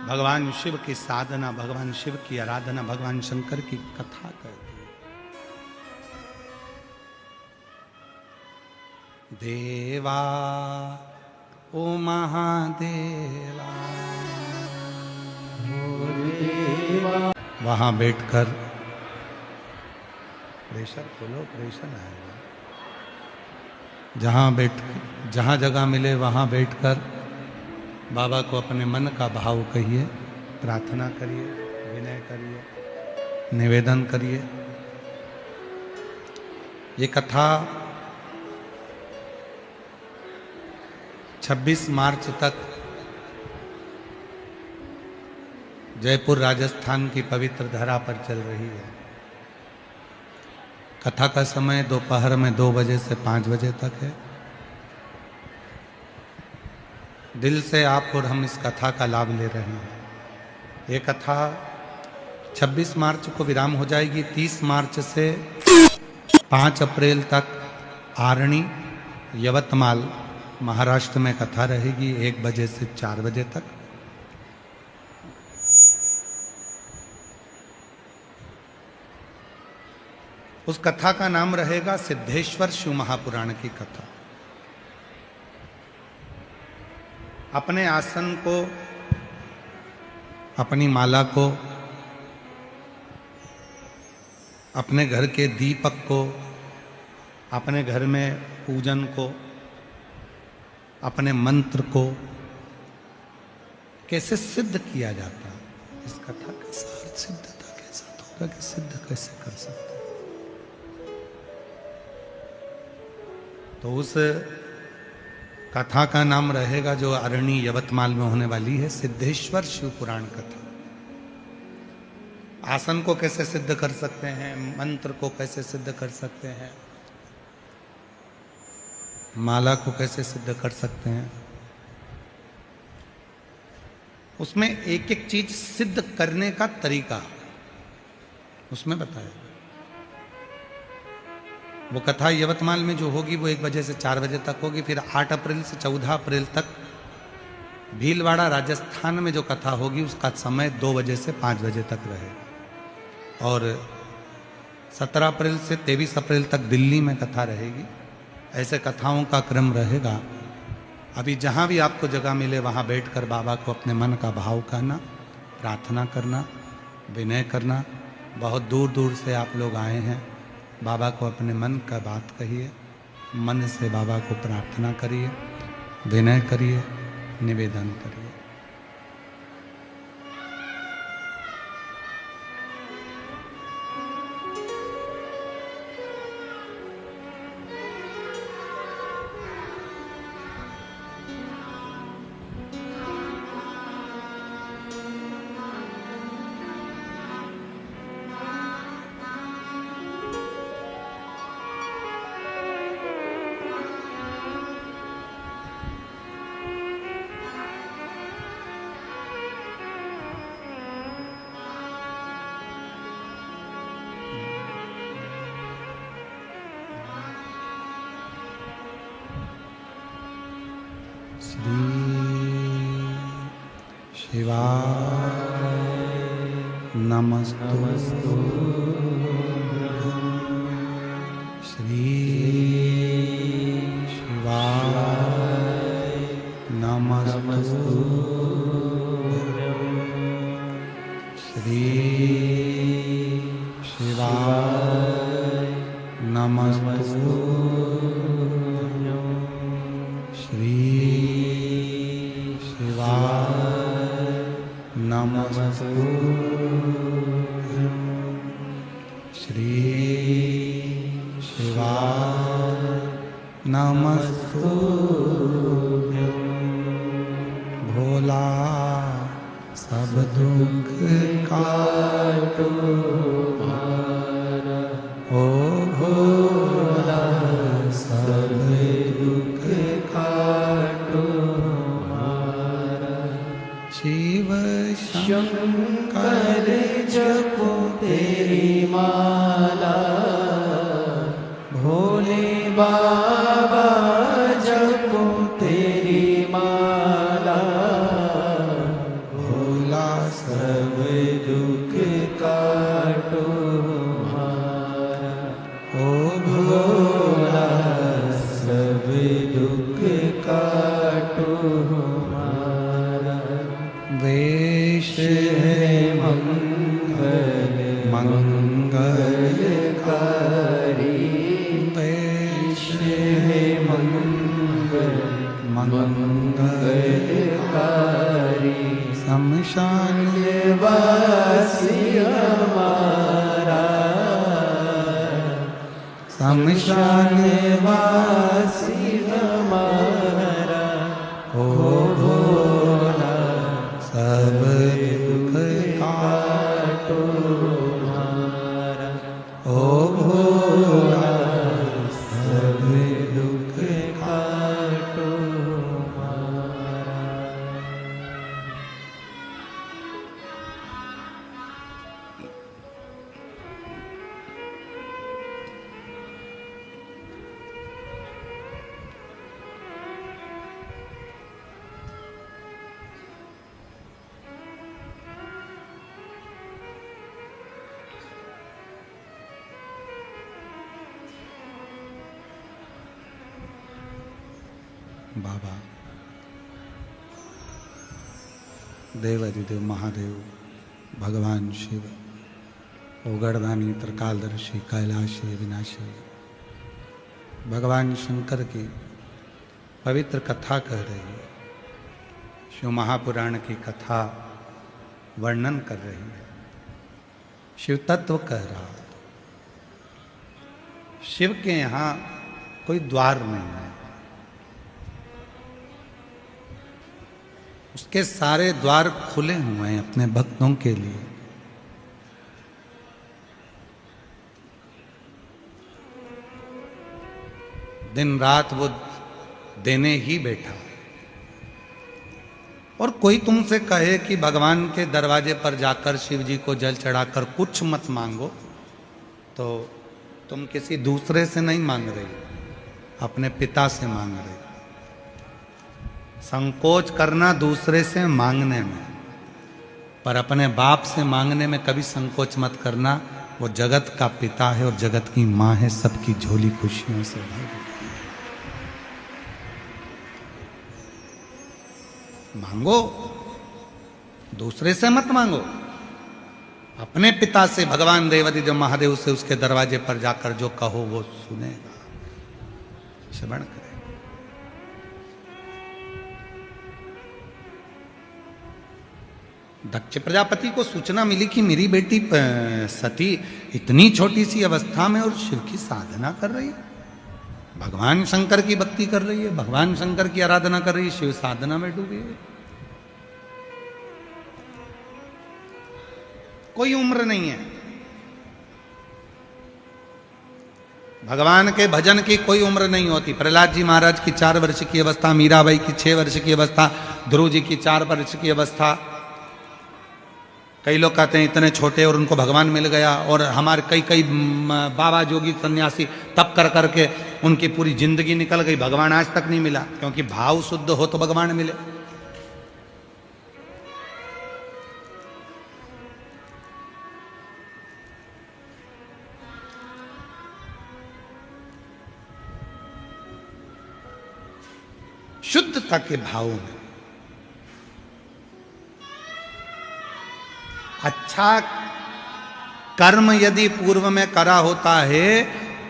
भगवान शिव की साधना, भगवान शिव की आराधना, भगवान शंकर की कथा करते। देवा ओ महादेवा, वहां बैठकर प्रेशर खोलो, प्रेशर आएगा। जहाँ जगह मिले वहाँ बैठकर बाबा को अपने मन का भाव कहिए, प्रार्थना करिए, विनय करिए, निवेदन करिए। ये कथा 26 मार्च तक जयपुर राजस्थान की पवित्र धरा पर चल रही है। कथा का समय दोपहर में 2 बजे से 5 बजे तक है। दिल से आप और हम इस कथा का लाभ ले रहे हैं। ये कथा 26 मार्च को विराम हो जाएगी। 30 मार्च से 5 अप्रैल तक आरणी यवतमाल महाराष्ट्र में कथा रहेगी 1 बजे से 4 बजे तक। उस कथा का नाम रहेगा सिद्धेश्वर शिव महापुराण की कथा। अपने आसन को, अपनी माला को, अपने घर के दीपक को, अपने घर में पूजन को, अपने मंत्र को कैसे सिद्ध किया जाता है, इस कथा का सार सिद्धता कैसा होगा कि सिद्ध कैसे कर सकते। तो उस कथा का नाम रहेगा जो अरणी यवतमाल में होने वाली है, सिद्धेश्वर शिव पुराण कथा। आसन को कैसे सिद्ध कर सकते हैं, मंत्र को कैसे सिद्ध कर सकते हैं, माला को कैसे सिद्ध कर सकते हैं, उसमें एक एक चीज सिद्ध करने का तरीका उसमें बताया। वो कथा यवतमाल में जो होगी वो 1 बजे से 4 बजे तक होगी। फिर 8 अप्रैल से 14 अप्रैल तक भीलवाड़ा राजस्थान में जो कथा होगी उसका समय 2 बजे से 5 बजे तक रहेगा। और 17 अप्रैल से 23 अप्रैल तक दिल्ली में कथा रहेगी। ऐसे कथाओं का क्रम रहेगा। अभी जहाँ भी आपको जगह मिले वहाँ बैठकर बाबा को अपने मन का भाव कहना, प्रार्थना करना, विनय करना। बहुत दूर दूर से आप लोग आए हैं, बाबा को अपने मन का बात कहिए, मन से बाबा को प्रार्थना करिए, विनय करिए, निवेदन करिए। नमस्तु श्री शिवाय नमस्तु श्री शिवाय नमस्तु श्री शिवाय नमस्तु श्री शिवाय नमस्तु भोला सब दुख काटो हमारा, ओ भोला सब दुख काटो हमारा। शिव शंकर जपो तेरी माला, भोले बाबा जपो तेरी माला। भोला सब दुख काटो हमारा, ओ भोला सब दुख काटो हमारा। वेश है मंगल मंगलकारी, वेश है मंगल मंगलकारी। शमशान वासी हमारा, शमशान वासी हमारा। ओ भोला सब दुख तुम्हारा, ओ भोला सब दुख काटो मारा। बाबा देवाधिदेव महादेव भगवान शिव ओगरदानी त्रिकालदर्शी कैलाशी विनाशी भगवान शंकर की पवित्र कथा कह रही है। शिव महापुराण की कथा वर्णन कर रही है। शिव तत्व कह रहा है। शिव के यहाँ कोई द्वार नहीं है, उसके सारे द्वार खुले हुए हैं अपने भक्तों के लिए। दिन रात वो देने ही बैठा। और कोई तुमसे कहे कि भगवान के दरवाजे पर जाकर शिव जी को जल चढ़ाकर कुछ मत मांगो, तो तुम किसी दूसरे से नहीं मांग रही, अपने पिता से मांग रही। संकोच करना दूसरे से मांगने में, पर अपने बाप से मांगने में कभी संकोच मत करना। वो जगत का पिता है और जगत की माँ है, सबकी झोली खुशियों से भरी। मांगो, दूसरे से मत मांगो, अपने पिता से, भगवान देवाधिदेव महादेव से उसके दरवाजे पर जाकर जो कहो वो सुनेगा, श्रवण करे। दक्ष प्रजापति को सूचना मिली कि मेरी बेटी सती इतनी छोटी सी अवस्था में और शिव की साधना कर रही है, भगवान शंकर की भक्ति कर रही है, भगवान शंकर की आराधना कर रही है, शिव साधना में डूबी है। कोई उम्र नहीं है, भगवान के भजन की कोई उम्र नहीं होती। प्रहलाद जी महाराज की 4 वर्ष की अवस्था, मीराबाई की 6 वर्ष की अवस्था, ध्रुव जी की 4 वर्ष की अवस्था। कई लोग कहते हैं इतने छोटे और उनको भगवान मिल गया, और हमारे कई बाबा जोगी सन्यासी तप कर करके उनकी पूरी जिंदगी निकल गई, भगवान आज तक नहीं मिला। क्योंकि भाव शुद्ध हो तो भगवान मिले। शुद्धता के भाव में अच्छा कर्म यदि पूर्व में करा होता है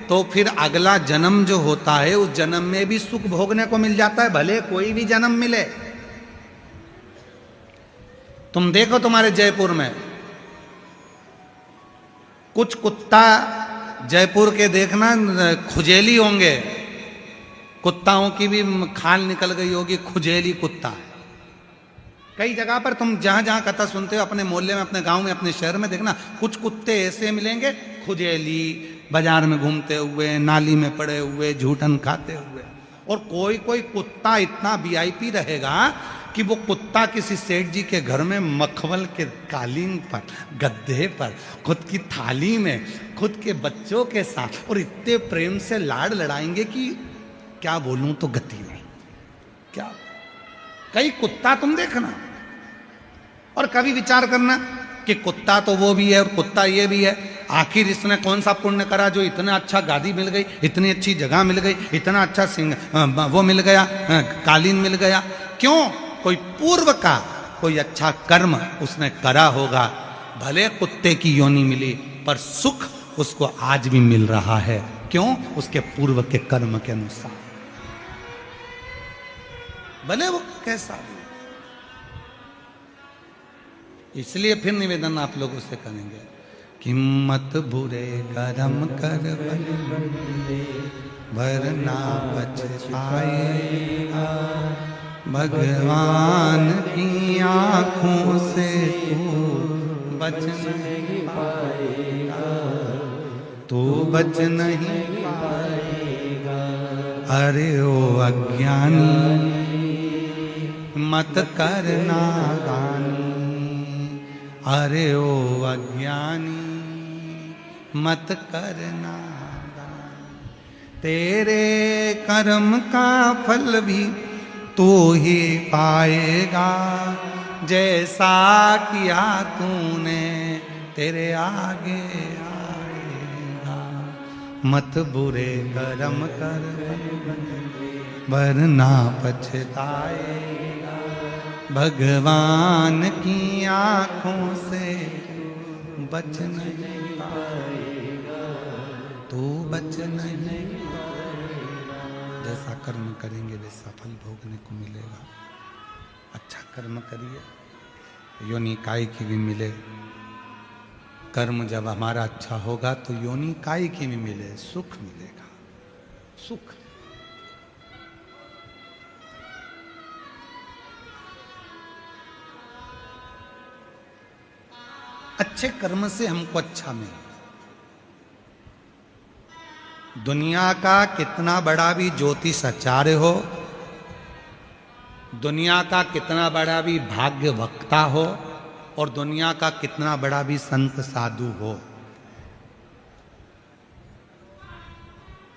तो फिर अगला जन्म जो होता है उस जन्म में भी सुख भोगने को मिल जाता है, भले कोई भी जन्म मिले। तुम देखो तुम्हारे जयपुर में कुछ कुत्ता जयपुर के देखना खुजेली होंगे, कुत्ताओं की भी खाल निकल गई होगी, खुजेली कुत्ता है। कई जगह पर तुम जहां जहां कथा सुनते हो, अपने मोहल्ले में, अपने गांव में, अपने शहर में देखना, कुछ कुत्ते ऐसे मिलेंगे खुजेली, बाजार में घूमते हुए, नाली में पड़े हुए, झूठन खाते हुए। और कोई कोई कुत्ता इतना वीआईपी रहेगा कि वो कुत्ता किसी सेठ जी के घर में मखमल के कालीन पर, गद्दे पर, खुद की थाली में, खुद के बच्चों के साथ, और इतने प्रेम से लाड़ लड़ाएंगे कि क्या बोलूं तो गति नहीं। क्या कई कुत्ता तुम देखना, और कभी विचार करना कि कुत्ता तो वो भी है और कुत्ता ये भी है, आखिर इसने कौन सा पुण्य करा जो इतना अच्छा गादी मिल गई, इतनी अच्छी जगह मिल गई, इतना अच्छा सिंह वो मिल गया, कालीन मिल गया। क्यों? कोई पूर्व का कोई अच्छा कर्म उसने करा होगा। भले कुत्ते की योनि मिली पर सुख उसको आज भी मिल रहा है। क्यों? उसके पूर्व के कर्म के अनुसार, भले वो कैसा भी। इसलिए फिर निवेदन आप लोगों से करेंगे कि मत बुरे कर्म कर वरना पछताएगा, भगवान की आंखों से तू बच नहीं पाएगा, तू बच नहीं पाएगा। अरे ओ अज्ञानी मत कर नादानी, अरे ओ अज्ञानी मत कर नादानी। तेरे कर्म का फल भी तू ही पाएगा, जैसा किया तूने तेरे आगे आएगा। मत बुरे कर्म कर वरना पछताएगा, भगवान की आंखों से बच नहीं पाएगा, तू बच नहीं पाएगा। जैसा कर्म करेंगे वैसा फल भोगने को मिलेगा। अच्छा कर्म करिए, योनि काय की भी मिले। कर्म जब हमारा अच्छा होगा तो योनि काय की भी मिले, सुख मिलेगा, सुख। अच्छे कर्म से हमको अच्छा मिले। दुनिया का कितना बड़ा भी ज्योतिष आचार्य हो, दुनिया का कितना बड़ा भी भाग्य वक्ता हो, और दुनिया का कितना बड़ा भी संत साधु हो,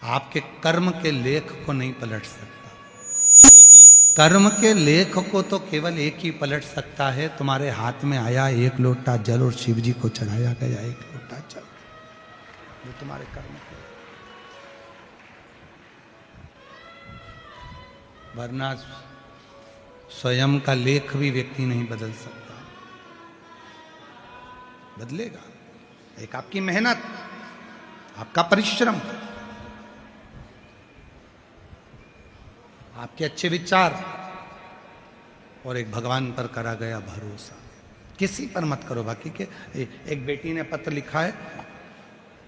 आपके कर्म के लेख को नहीं पलट सकता। कर्म के लेख को तो केवल एक ही पलट सकता है, तुम्हारे हाथ में आया एक लोटा जल और शिव जी को चढ़ाया गया एक लोटा जल, जो तुम्हारे कर्म के, वरना स्वयं का लेख भी व्यक्ति नहीं बदल सकता। बदलेगा एक आपकी मेहनत, आपका परिश्रम, आपके अच्छे विचार, और एक भगवान पर करा गया भरोसा। किसी पर मत करो। बाकी के एक बेटी ने पत्र लिखा है,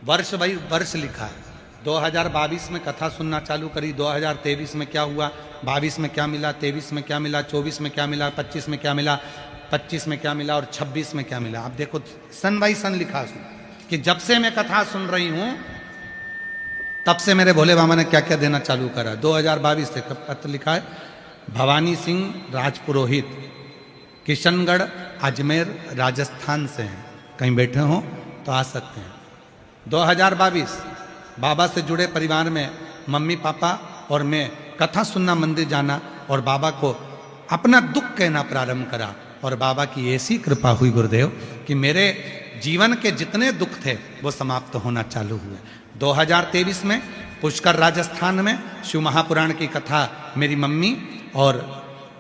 वर्ष भाई वर्ष लिखा है, 2022 में कथा सुनना चालू करी, 2023 में क्या हुआ, 22 में क्या मिला, 23 में क्या मिला, 24 में क्या मिला, 25 में क्या मिला, 25 में क्या मिला और 26 में क्या मिला। आप देखो सन बाई सन लिखा कि जब से मैं कथा सुन रही हूं तब से मेरे भोले बाबा ने क्या क्या देना चालू करा। 2022 से पत्र लिखा है, भवानी सिंह राजपुरोहित, किशनगढ़ अजमेर राजस्थान से हैं, कहीं बैठे हो तो आ सकते हैं। 2022 बाबा से जुड़े परिवार में मम्मी पापा और मैं कथा सुनना, मंदिर जाना और बाबा को अपना दुख कहना प्रारंभ करा, और बाबा की ऐसी कृपा हुई गुरुदेव कि मेरे जीवन के जितने दुख थे वो समाप्त होना चालू हुए। 2023 में पुष्कर राजस्थान में शिव महापुराण की कथा मेरी मम्मी और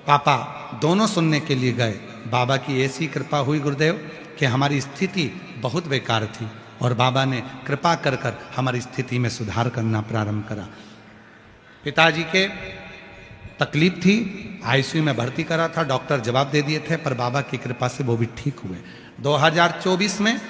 पापा दोनों सुनने के लिए गए। बाबा की ऐसी कृपा हुई गुरुदेव कि हमारी स्थिति बहुत बेकार थी और बाबा ने कृपा कर कर हमारी स्थिति में सुधार करना प्रारंभ करा। पिताजी के तकलीफ थी, आईसीयू में भर्ती करा था, डॉक्टर जवाब दे दिए थे, पर बाबा की कृपा से वो भी ठीक हुए। 2024 में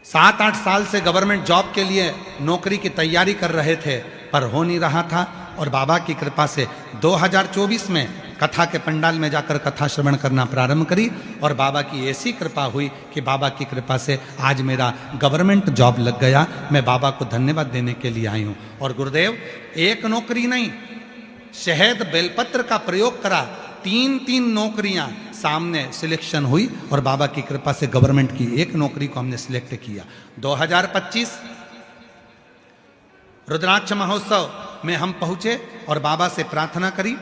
7-8 साल से गवर्नमेंट जॉब के लिए नौकरी की तैयारी कर रहे थे, पर हो नहीं रहा था, और बाबा की कृपा से 2024 में कथा के पंडाल में जाकर कथा श्रवण करना प्रारंभ करी, और बाबा की ऐसी कृपा हुई कि बाबा की कृपा से आज मेरा गवर्नमेंट जॉब लग गया। मैं बाबा को धन्यवाद देने के लिए आई हूँ। और गुरुदेव एक नौकरी नहीं, शहद बेलपत्र का प्रयोग करा, 3-3 नौकरियां सामने सिलेक्शन हुई, और बाबा की कृपा से गवर्नमेंट की एक नौकरी को हमने सिलेक्ट किया। 2025 रुद्राक्ष महोत्सव में हम पहुंचे और बाबा से प्रार्थना करी।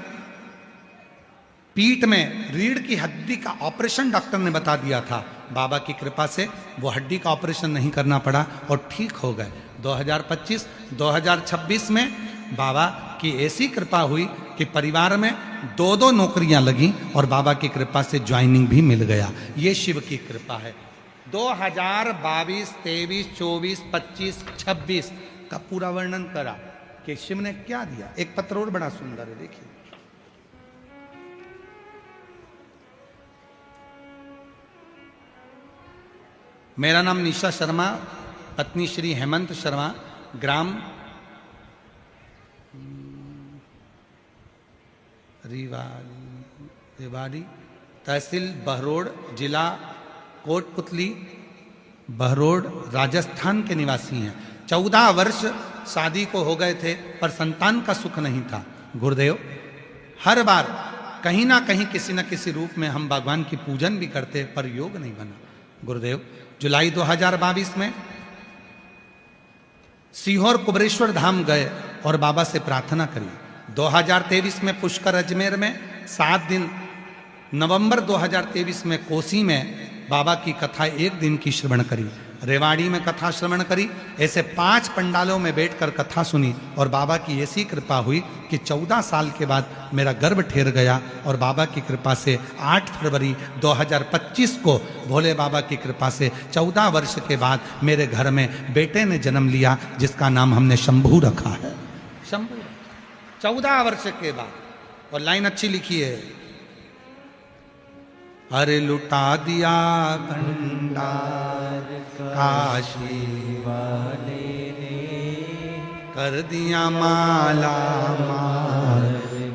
पीठ में रीढ़ की हड्डी का ऑपरेशन डॉक्टर ने बता दिया था, बाबा की कृपा से वो हड्डी का ऑपरेशन नहीं करना पड़ा और ठीक हो गए। 2025-2026 में बाबा की ऐसी कृपा हुई कि परिवार में 2-2 नौकरियां लगी और बाबा की कृपा से ज्वाइनिंग भी मिल गया। ये शिव की कृपा है। 2022, 23, 24, 25, 26 का पूरा वर्णन करा कि शिव ने क्या दिया। एक पत्र और बड़ा सुंदर है, देखिए। मेरा नाम निशा शर्मा, पत्नी श्री हेमंत शर्मा, ग्राम रेवाड़ी, तहसील बहरोड, जिला कोटपुतली, बहरोड, राजस्थान के निवासी हैं। 14 वर्ष शादी को हो गए थे पर संतान का सुख नहीं था। गुरुदेव, हर बार कहीं ना कहीं किसी न किसी रूप में हम भगवान की पूजन भी करते पर योग नहीं बना। गुरुदेव, जुलाई 2022 में सीहोर कुबरेश्वर धाम गए और बाबा से प्रार्थना करी। 2023 में पुष्कर अजमेर में 7 दिन, नवंबर 2023 में कोसी में बाबा की कथा 1 दिन की श्रवण करी, रेवाड़ी में कथा श्रवण करी। ऐसे 5 पंडालों में बैठकर कथा सुनी और बाबा की ऐसी कृपा हुई कि 14 साल के बाद मेरा गर्भ ठहर गया और बाबा की कृपा से 8 फरवरी 2025 को भोले बाबा की कृपा से 14 वर्ष के बाद मेरे घर में बेटे ने जन्म लिया जिसका नाम हमने शंभू रखा है। शंभू, 14 वर्ष के बाद। और लाइन अच्छी लिखी है, अरे लुटा दिया भंडार काशी वाले ने, कर दिया माला माल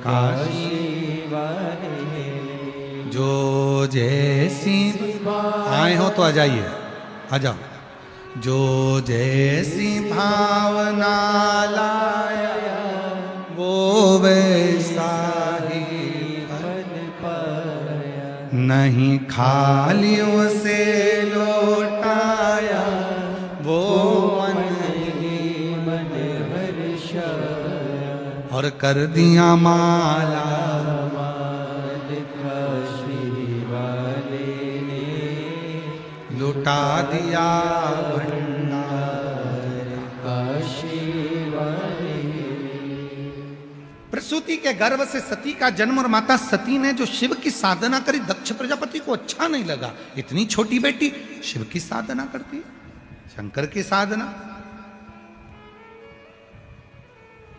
काशी वाले ने। जो जैसी आए हो तो आ जाइए, आ जाओ। जो जैसी भावना लाया वो वैसा ही नहीं, खाली उसे लौटाया वो मन ही मन हर्षाया, और कर दिया माला माल काशी वाले ने, लुटा दिया भंडार काशी वाले। प्रसूति के गर्भ से सती का जन्म और माता सती ने जो शिव की साधना करी, दक्ष प्रजापति को अच्छा नहीं लगा। इतनी छोटी बेटी शिव की साधना करती है, शंकर की साधना।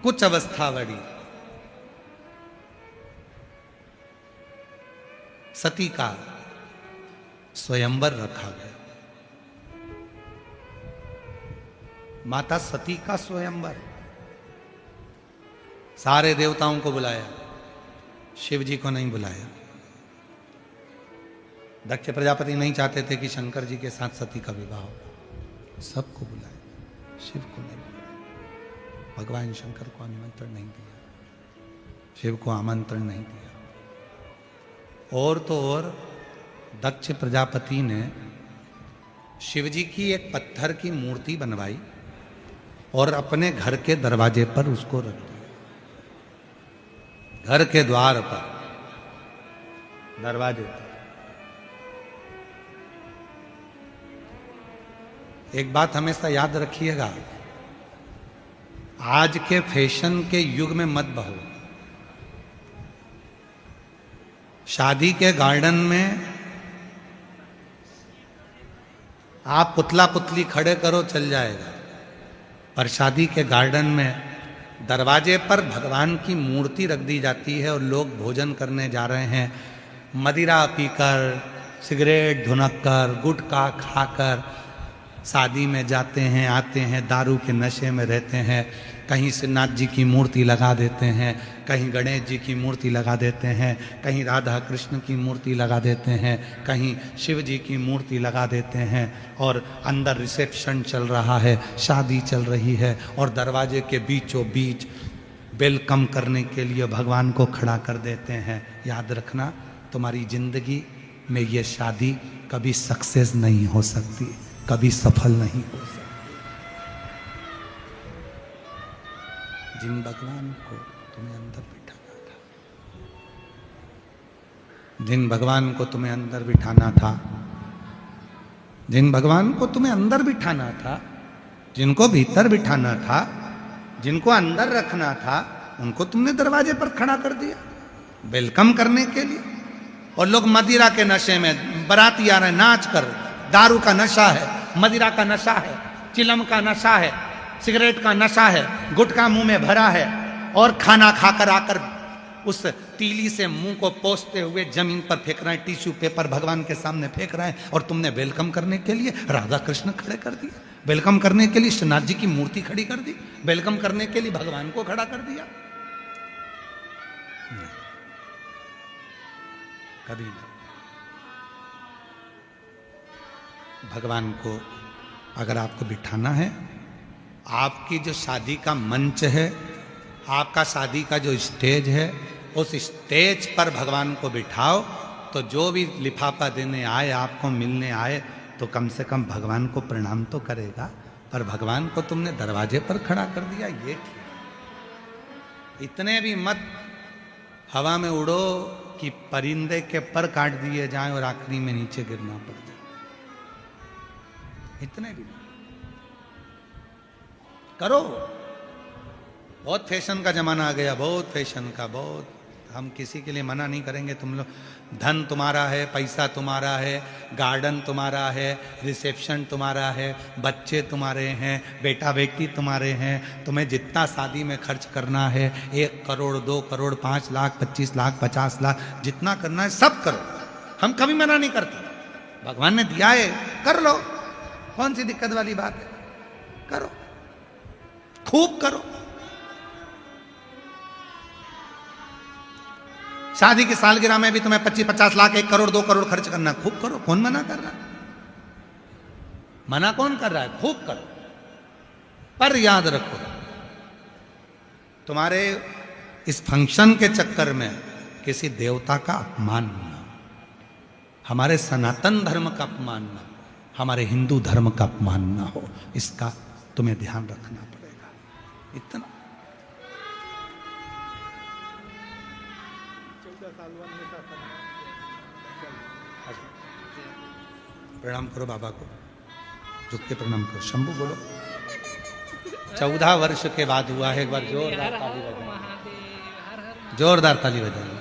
कुछ अवस्था बढ़ी, सती का स्वयंवर रखा गया। माता सती का स्वयंवर, सारे देवताओं को बुलाया, शिव जी को नहीं बुलाया। दक्ष प्रजापति नहीं चाहते थे कि शंकर जी के साथ सती का विवाह हो, सबको बुलाया, शिव को नहीं बुलाया। भगवान शंकर को निमंत्रण नहीं दिया, शिव को आमंत्रण नहीं दिया। और तो और दक्ष प्रजापति ने शिव जी की एक पत्थर की मूर्ति बनवाई और अपने घर के दरवाजे पर उसको रख दिया, घर के द्वार पर, दरवाजे पर। एक बात हमेशा याद रखिएगा, आज के फैशन के युग में मत बहो। शादी के गार्डन में आप पुतला पुतली खड़े करो चल जाएगा, पर शादी के गार्डन में दरवाजे पर भगवान की मूर्ति रख दी जाती है और लोग भोजन करने जा रहे हैं, मदिरा पीकर, सिगरेट धुनक्कर, गुटखा खाकर शादी में जाते हैं, आते हैं, दारू के नशे में रहते हैं। कहीं श्रीनाथ जी की मूर्ति लगा देते हैं, कहीं गणेश जी की मूर्ति लगा देते हैं, कहीं राधा कृष्ण की मूर्ति लगा देते हैं, कहीं शिव जी की मूर्ति लगा देते हैं, और अंदर रिसेप्शन चल रहा है, शादी चल रही है, और दरवाजे के बीचों बीच वेलकम करने के लिए भगवान को खड़ा कर देते हैं। याद रखना, तुम्हारी जिंदगी में ये शादी कभी सक्सेस नहीं हो सकती, कभी सफल नहीं हो सकती। जिन भगवान को तुम्हें अंदर बिठाना था, जिन भगवान को तुम्हें अंदर बिठाना था, जिन भगवान को तुम्हें अंदर बिठाना था, जिनको भीतर बिठाना था, जिनको अंदर रखना था, उनको तुमने दरवाजे पर खड़ा कर दिया वेलकम करने के लिए। और लोग मदिरा के नशे में, बाराती आ रहे हैं नाच कर, दारू का नशा है, मदिरा का नशा है, चिलम का नशा है, सिगरेट का नशा है, गुटखा मुंह में भरा है, और खाना खाकर आकर उस तीली से मुंह को पोंछते हुए जमीन पर फेंक रहे हैं, टिश्यू पेपर भगवान के सामने फेंक रहे हैं, और तुमने वेलकम करने के लिए राधा कृष्ण खड़े कर दिए, वेलकम करने के लिए श्रीनाथ जी की मूर्ति खड़ी कर दी, वेलकम करने के लिए भगवान को खड़ा कर दिया। कभी नहीं। भगवान को अगर आपको बिठाना है, आपकी जो शादी का मंच है, आपका शादी का जो स्टेज है, उस स्टेज पर भगवान को बिठाओ, तो जो भी लिफाफा देने आए, आपको मिलने आए, तो कम से कम भगवान को प्रणाम तो करेगा। पर भगवान को तुमने दरवाजे पर खड़ा कर दिया, ये ठीक। इतने भी मत हवा में उड़ो कि परिंदे के पर काट दिए जाएं और आखिरी में नीचे गिरना पड़ जाए। इतने भी करो। बहुत फैशन का जमाना आ गया, बहुत फैशन का, बहुत। हम किसी के लिए मना नहीं करेंगे। तुम लोग, धन तुम्हारा है, पैसा तुम्हारा है, गार्डन तुम्हारा है, रिसेप्शन तुम्हारा है, बच्चे तुम्हारे हैं, बेटा बेटी तुम्हारे हैं। तुम्हें जितना शादी में खर्च करना है, 1 करोड़ 2 करोड़ 5 लाख 25 लाख 50 लाख जितना करना है सब करो। हम कभी मना नहीं करते। भगवान ने दिया है, कर लो। कौन सी दिक्कत वाली बात है? करो, खूब करो। शादी की सालगिरह में भी तुम्हें 25-50 लाख 1 करोड़ 2 करोड़ खर्च करना, खूब करो। कौन मना कर रहा है? मना कौन कर रहा है? खूब करो। पर याद रखो, तुम्हारे इस फंक्शन के चक्कर में किसी देवता का अपमान ना हो, हमारे सनातन धर्म का अपमान ना हो, हमारे हिंदू धर्म का अपमान ना हो, इसका तुम्हें ध्यान रखना पड़ेगा। इतना प्रणाम करो बाबा को, झुक के प्रणाम करो। शंभू बोलो। 14 वर्ष के बाद हुआ है। एक बार जोरदार ताली बजाइए, जोरदार ताली बजाइए।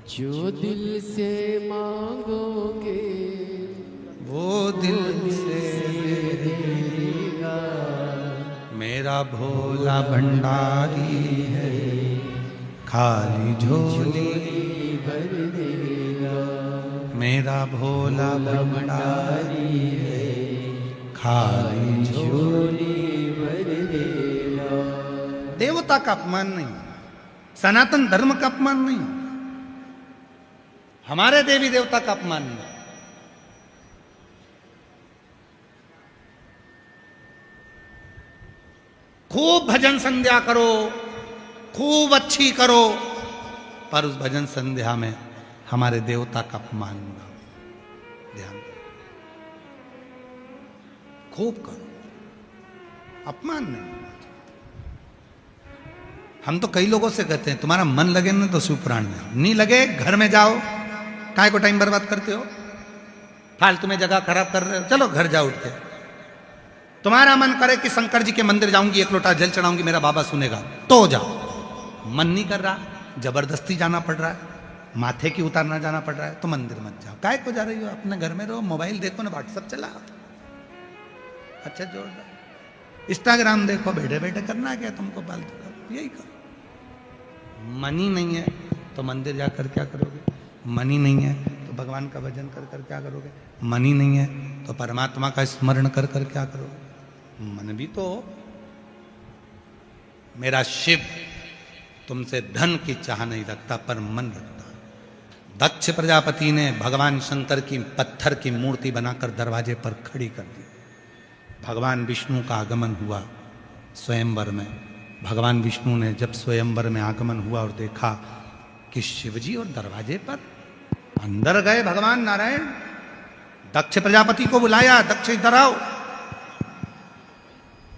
जो दिल से मांगोगे वो दिल से देगा, मेरा भोला भंडारी है, खाली झोली भर देगा। मेरा भोला भंडारी है, खाली झोली भर देगा। देवता का अपमान नहीं, सनातन धर्म का अपमान नहीं, हमारे देवी देवता का अपमान नहीं। खूब भजन संध्या करो, खूब अच्छी करो, पर उस भजन संध्या में हमारे देवता का अपमान ना हो। ध्यान दो, खूब करो, अपमान नहीं होना चाहिए। हम तो कई लोगों से कहते हैं तुम्हारा मन लगे ना तो शिवपुराण में आओ, नहीं लगे घर में जाओ, काय को टाइम बर्बाद करते हो, फालतू में जगह खराब कर रहे हो, चलो घर जाओ उठ के। तुम्हारा मन करे कि शंकर जी के मंदिर जाऊंगी, 1 लोटा जल चढ़ाऊंगी, मेरा बाबा सुनेगा, तो जाओ। मन नहीं कर रहा, जबरदस्ती जाना पड़ रहा है, माथे की उतारना जाना पड़ रहा है, तो मंदिर मत जाओ। काय को जा रही हो? अपने घर में रहो, मोबाइल देखो ना, व्हाट्सएप चला, अच्छा जोरदार इंस्टाग्राम देखो, बैठे बैठे करना क्या तुमको, फालतू का यही करो। मनी नहीं है तो मंदिर जाकर क्या करोगे? मनी नहीं है तो भगवान का भजन कर कर क्या करोगे? मनी नहीं है तो परमात्मा का स्मरण कर कर क्या करोगे? मन भी तो हो। मेरा शिव तुमसे धन की चाह नहीं रखता, पर मन रखता। दक्ष प्रजापति ने भगवान शंकर की पत्थर की मूर्ति बनाकर दरवाजे पर खड़ी कर दी। भगवान विष्णु का आगमन हुआ स्वयंवर में। भगवान विष्णु ने जब स्वयंवर में आगमन हुआ और देखा कि शिवजी और दरवाजे पर, अंदर गए भगवान नारायण, दक्ष प्रजापति को बुलाया, दक्ष इधर आओ,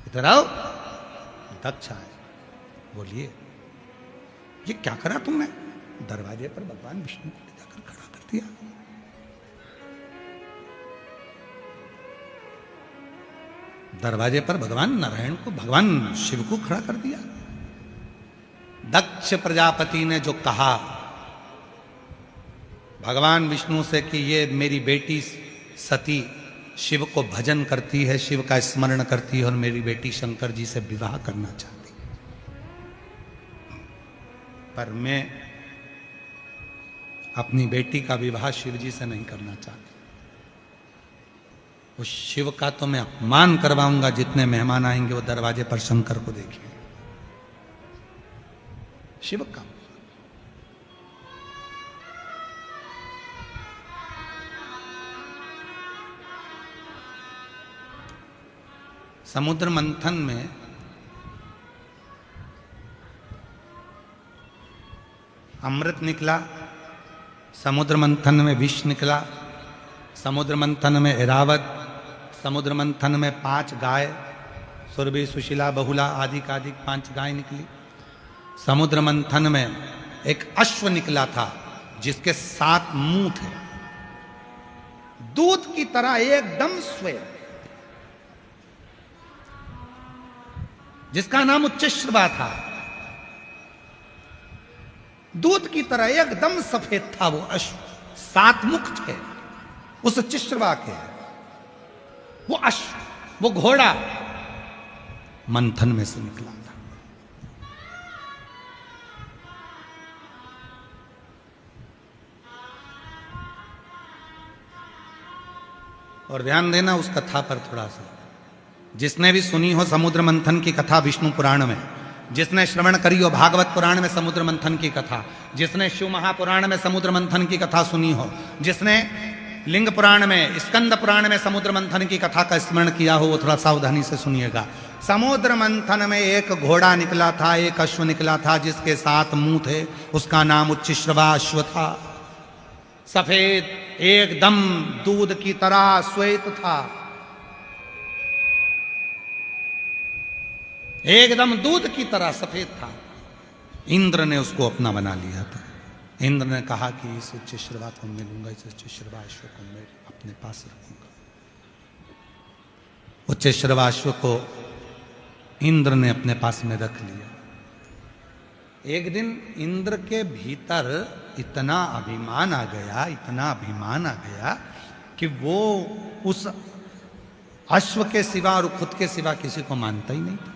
इधर आओ। दक्ष आए, बोलिए ये क्या करा तुमने? दरवाजे पर भगवान विष्णु को ले जाकर खड़ा कर दिया। दरवाजे पर भगवान नारायण को, भगवान शिव को खड़ा कर दिया। दक्ष प्रजापति ने जो कहा भगवान विष्णु से कि ये मेरी बेटी सती शिव को भजन करती है, शिव का स्मरण करती है और मेरी बेटी शंकर जी से विवाह करना चाहती है, पर मैं अपनी बेटी का विवाह शिव जी से नहीं करना चाहती। उस शिव का तो मैं अपमान करवाऊंगा, जितने मेहमान आएंगे वो दरवाजे पर शंकर को देखेंगे। शिव का समुद्र मंथन में अमृत निकला, समुद्र मंथन में विष निकला, समुद्र मंथन में ऐरावत, समुद्र मंथन में 5 गाय, सुरभि, सुशीला, बहुला आदि का आदि 5 गाय निकली। समुद्र मंथन में एक अश्व निकला था जिसके 7 मुंह थे, दूध की तरह एकदम श्वेत, जिसका नाम उच्चश्रवा था। दूध की तरह एकदम सफेद था वो अश्व, 7 मुख थे उस उच्चश्रवा के। वो अश्व, वो घोड़ा मंथन में से निकला था। और ध्यान देना उस कथा पर थोड़ा सा, जिसने भी सुनी हो समुद्र मंथन की कथा विष्णु पुराण में, जिसने श्रवण करी हो भागवत पुराण में समुद्र मंथन की कथा, जिसने शिव महापुराण में समुद्र मंथन की कथा सुनी हो, जिसने लिंग पुराण में, स्कंद पुराण में समुद्र मंथन की कथा का स्मरण किया हो, वो थोड़ा सावधानी से सुनिएगा। समुद्र मंथन में एक घोड़ा निकला था, एक अश्व निकला था जिसके 7 मुंह थे। उसका नाम उच्चश्रवा अश्व था। सफेद, एकदम दूध की तरह श्वेत था, एकदम दूध की तरह सफेद था। इंद्र ने उसको अपना बना लिया था। इंद्र ने कहा कि इस उच्चश्रवा को मिलूंगा, इस उच्चश्रवा अश्व को मैं अपने पास रखूंगा। उच्चश्रवा अश्व को इंद्र ने अपने पास में रख लिया। एक दिन इंद्र के भीतर इतना अभिमान आ गया, इतना अभिमान आ गया कि वो उस अश्व के सिवा और खुद के सिवा किसी को मानता ही नहीं था।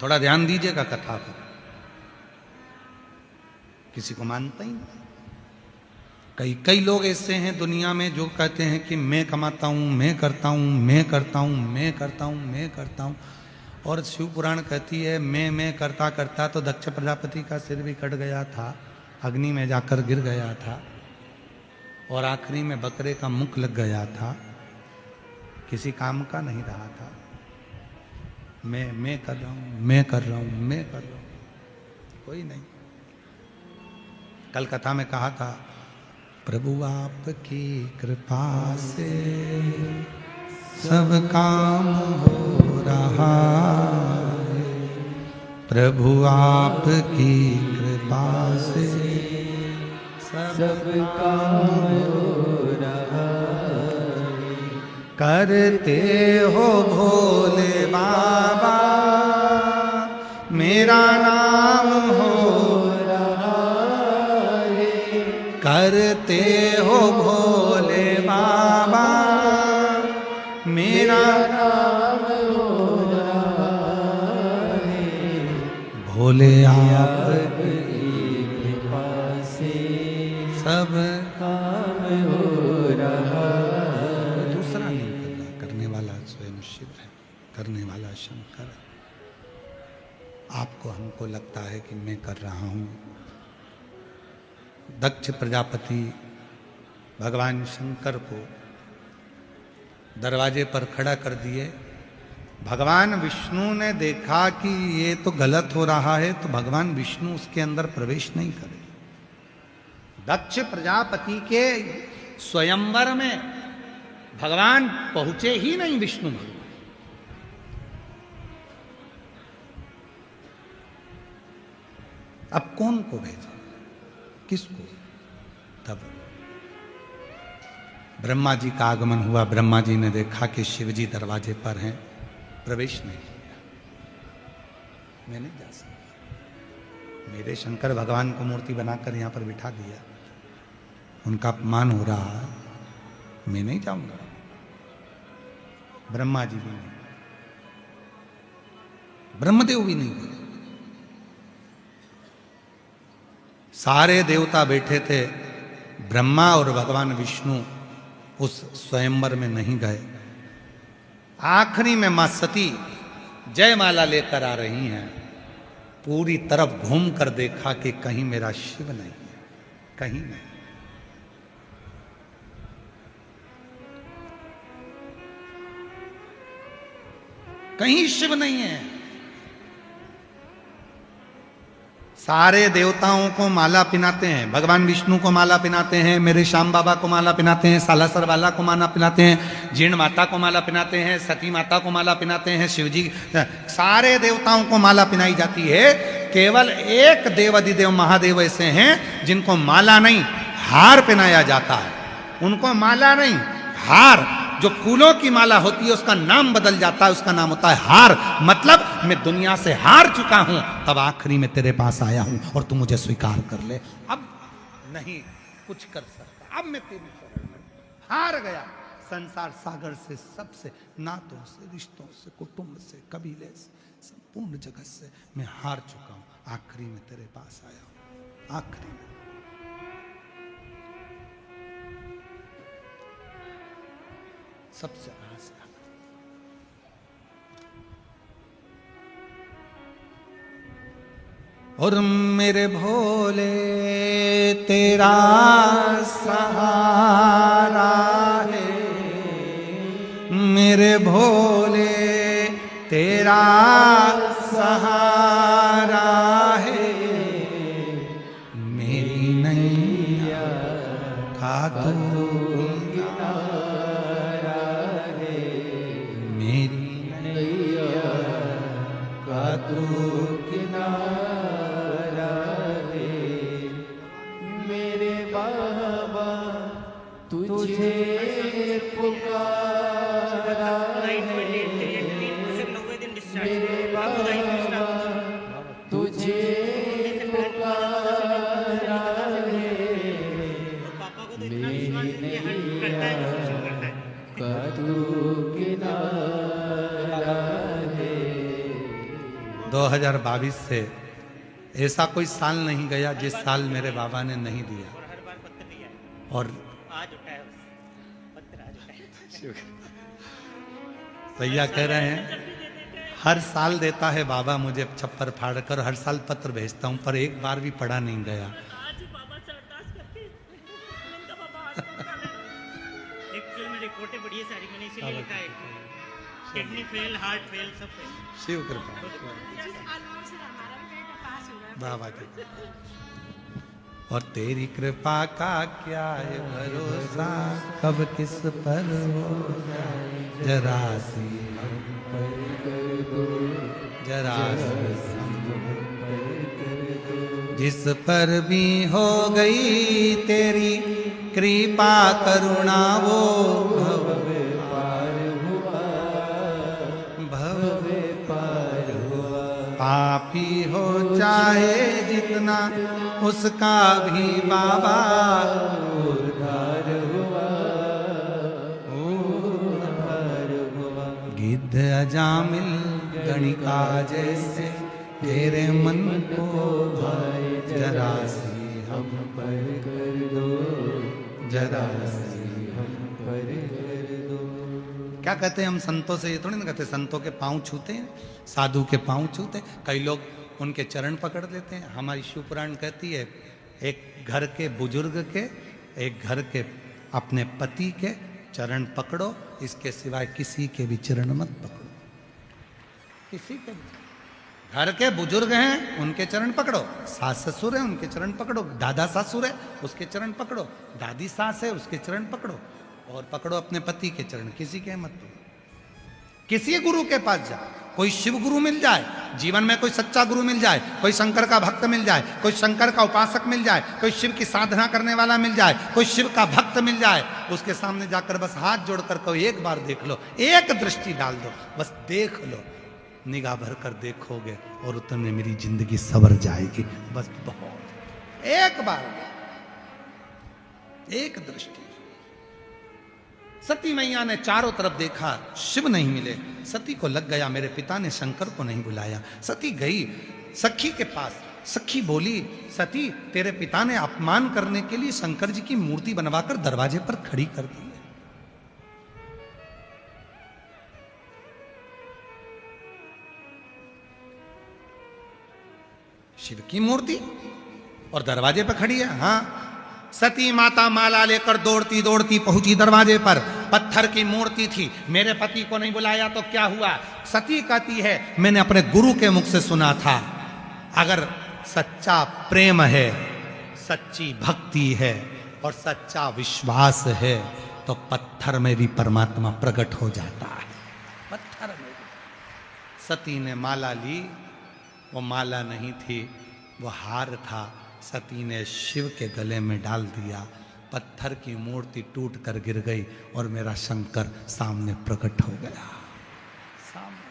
थोड़ा ध्यान दीजिएगा कथा पर, किसी को मानता ही नहीं। कई लोग ऐसे हैं दुनिया में जो कहते हैं कि मैं कमाता हूं, मैं करता हूं, मैं करता हूं, मैं करता हूं, मैं करता हूं। और शिव पुराण कहती है मैं करता करता तो दक्ष प्रजापति का सिर भी कट गया था, अग्नि में जाकर गिर गया था, और आखिरी में बकरे का मुख लग गया था, किसी काम का नहीं रहा था। मैं कर रहा हूं, मैं कर रहा हूं, मैं कर रहा हूं, कोई नहीं। कल कथा में कहा था, प्रभु आपकी कृपा से सब काम हो रहा है, प्रभु आपकी कृपा से सब काम हो रहा है। करते हो भोले बाबा मेरा नाम हो रहा है, करते हो भोले बाबा मेरा नाम हो रहा है। भोले आपकी कृपा से सब काम हो रहा है। दूसरा नहीं कर रहा, करने वाला स्वयं शिव है, करने वाला शंकर है। आपको हमको लगता है कि मैं कर रहा हूं। दक्ष प्रजापति भगवान शंकर को दरवाजे पर खड़ा कर दिए। भगवान विष्णु ने देखा कि ये तो गलत हो रहा है, तो भगवान विष्णु उसके अंदर प्रवेश नहीं करे। दक्ष प्रजापति के स्वयंवर में भगवान पहुंचे ही नहीं विष्णु भगवान। अब कौन को भेजा, किसको? तब ब्रह्मा जी का आगमन हुआ। ब्रह्मा जी ने देखा कि शिव जी दरवाजे पर हैं, प्रवेश नहीं किया। मैं नहीं जा सकता, मेरे शंकर भगवान को मूर्ति बनाकर यहां पर बिठा दिया, उनका अपमान हो रहा है, मैं नहीं जाऊंगा। ब्रह्मा जी भी नहीं, ब्रह्मदेव भी नहीं गए। सारे देवता बैठे थे, ब्रह्मा और भगवान विष्णु उस स्वयंवर में नहीं गए। आखिरी में मां सती जयमाला लेकर आ रही हैं। पूरी तरफ घूम कर देखा कि कहीं मेरा शिव नहीं है, कहीं नहीं। कहीं शिव नहीं है। सारे देवताओं को माला पिनाते हैं, भगवान विष्णु को माला पिनाते हैं, मेरे श्याम बाबा को माला पिनाते हैं, सालासर वाला को माला पिनाते हैं, जीर्ण माता को माला पिनाते हैं, सती माता को माला पिनाते हैं, शिवजी, सारे देवताओं को माला पिनाई जाती है। केवल एक देव अधिदेव महादेव ऐसे हैं जिनको माला नहीं हार पहनाया जाता है। उनको माला नहीं हार, जो फूलों की माला होती है उसका नाम बदल जाता है, उसका नाम होता है हार। मतलब मैं दुनिया से हार चुका हूं, तब आखिरी में तेरे पास आया हूं और तू मुझे स्वीकार कर ले। अब नहीं कुछ कर सकता, अब मैं तेरी शरण में हार गया। संसार सागर से, सबसे, नातों से, रिश्तों से, कुटुंब से, कबीले से, संपूर्ण जगत से मैं हार चुका हूं। आखिरी में तेरे पास आया हूं, आखिरी में। सबसे आस और मेरे भोले तेरा सहारा है, मेरे भोले तेरा सहारा है, मेरी नैया का तू किनारा है। मेरे बाबा तुझे पुकारा है, मेरे बाबा तुझे पुकारा है, मेरी नैया का तू किनारा है। 2022 से ऐसा कोई साल नहीं गया जिस साल मेरे बाबा ने नहीं दिया। और आज उठाया पत्थर, आज उठाया। भैया कह रहे हैं हर साल देता है बाबा मुझे छप्पर फाड़ कर, हर साल पत्र भेजता हूं, पर एक बार भी पढ़ा नहीं गया। आज ही बाबा से अरदास करके मैंने कहा बाबा आज एक्चुअली मेरी रिपोर्टें बड़ी है सारी, मैंने इसीलिए लिखा है किडनी फेल, हार्ट फेल, सब फेल। शिव कृपा बाबा की। और तेरी कृपा का क्या है भरोसा, कब किस पर हो जरा सी हम पर कर दो, जरा सी हम पर कर दो। जिस पर भी हो गई तेरी कृपा करुणा वो भव पार हुआ, भव पार हुआ। पापी हो चाहे जितना उसका भी बाबा उद्धार हुआ, उद्धार हुआ। गिद्ध अजामिल गणिका जैसे तेरे मन को भाई, जरा सी हम पर कर दो, जरा सी हम पर कर दो। क्या कहते हैं हम संतों से, ये थोड़ी ना कहते संतों के पांव छूते हैं, साधु के पांव छूते। कई लोग उनके चरण पकड़ लेते हैं। हमारी शिव पुराण कहती है एक घर के बुजुर्ग के, एक घर के अपने पति के चरण पकड़ो, इसके सिवाय किसी के भी चरण मत पकड़ो। किसी के भी घर के बुजुर्ग हैं उनके चरण पकड़ो, सास ससुर है उनके चरण पकड़ो, दादा सासुर है उसके चरण पकड़ो, दादी सास है उसके चरण पकड़ो, और पकड़ो अपने पति के चरण, किसी के मत पकड़ो। किसी गुरु के पास जा, कोई शिव गुरु मिल जाए, जीवन में कोई सच्चा गुरु मिल जाए, कोई शंकर का भक्त मिल जाए, कोई शंकर का उपासक मिल जाए, कोई शिव की साधना करने वाला मिल जाए, कोई शिव का भक्त मिल जाए, उसके सामने जाकर बस हाथ जोड़कर कहो एक बार देख लो, एक दृष्टि डाल दो, बस देख लो, निगाह भर कर देखोगे और उतने मेरी जिंदगी सवर जाएगी। बस बहुत, एक बार, एक दृष्टि। सती मैया ने चारों तरफ देखा, शिव नहीं मिले। सती को लग गया मेरे पिता ने शंकर को नहीं बुलाया। सती गई सखी के पास, सखी बोली सती तेरे पिता ने अपमान करने के लिए शंकर जी की मूर्ति बनवाकर दरवाजे पर खड़ी कर दी है। शिव की मूर्ति और दरवाजे पर खड़ी है। हाँ, सती माता माला लेकर दौड़ती दौड़ती पहुंची दरवाजे पर। पत्थर की मूर्ति थी। मेरे पति को नहीं बुलाया तो क्या हुआ? सती कहती है, मैंने अपने गुरु के मुख से सुना था, अगर सच्चा प्रेम है, सच्ची भक्ति है और सच्चा विश्वास है तो पत्थर में भी परमात्मा प्रकट हो जाता है। पत्थर में भी। सती ने माला ली, वो माला नहीं थी, वो हार था। सती ने शिव के गले में डाल दिया। पत्थर की मूर्ति टूट कर गिर गई और मेरा शंकर सामने प्रकट हो गया। सामने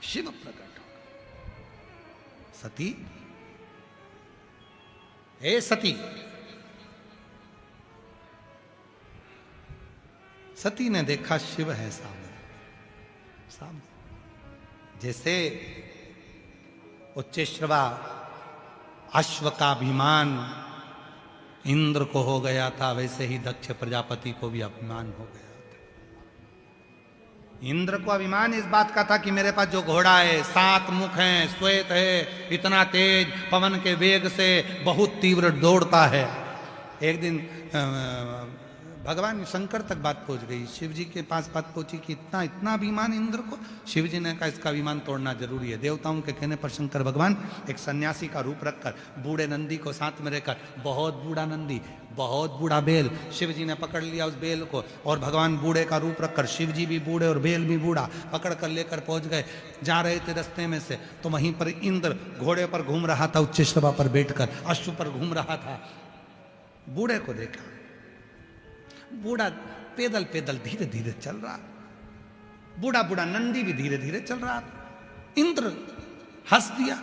शिव प्रकट हो गया। सती, हे सती, सती ने देखा शिव है सामने। सामने जैसे उच्चैश्रवा अश्व का अभिमान इंद्र को हो गया था, वैसे ही दक्ष प्रजापति को भी अभिमान हो गया था। इंद्र को अभिमान इस बात का था कि मेरे पास जो घोड़ा है, 7 मुख हैं, श्वेत है, इतना तेज, पवन के वेग से बहुत तीव्र दौड़ता है। एक दिन भगवान शंकर तक बात पहुंच गई, शिव जी के पास बात पहुंची कि इतना इतना अभिमान इंद्र को। शिव जी ने कहा इसका अभिमान तोड़ना जरूरी है। देवताओं के कहने पर शंकर भगवान एक सन्यासी का रूप रखकर बूढ़े नंदी को साथ में रहकर, बहुत बूढ़ा नंदी, बहुत बूढ़ा बेल, शिव जी ने पकड़ लिया उस बेल को और भगवान बूढ़े का रूप रखकर, शिव जी भी बूढ़े और बेल भी बूढ़ा, पकड़ कर लेकर पहुंच गए। जा रहे थे रास्ते में से तो वहीं पर इंद्र घोड़े पर घूम रहा था, उच्चैश्रवा पर बैठकर अश्व पर घूम रहा था। बूढ़े को देखा, बूढ़ा पैदल पैदल धीरे धीरे चल रहा, बूढ़ा बूढ़ा नंदी भी धीरे धीरे चल रहा था। इंद्र हंस दिया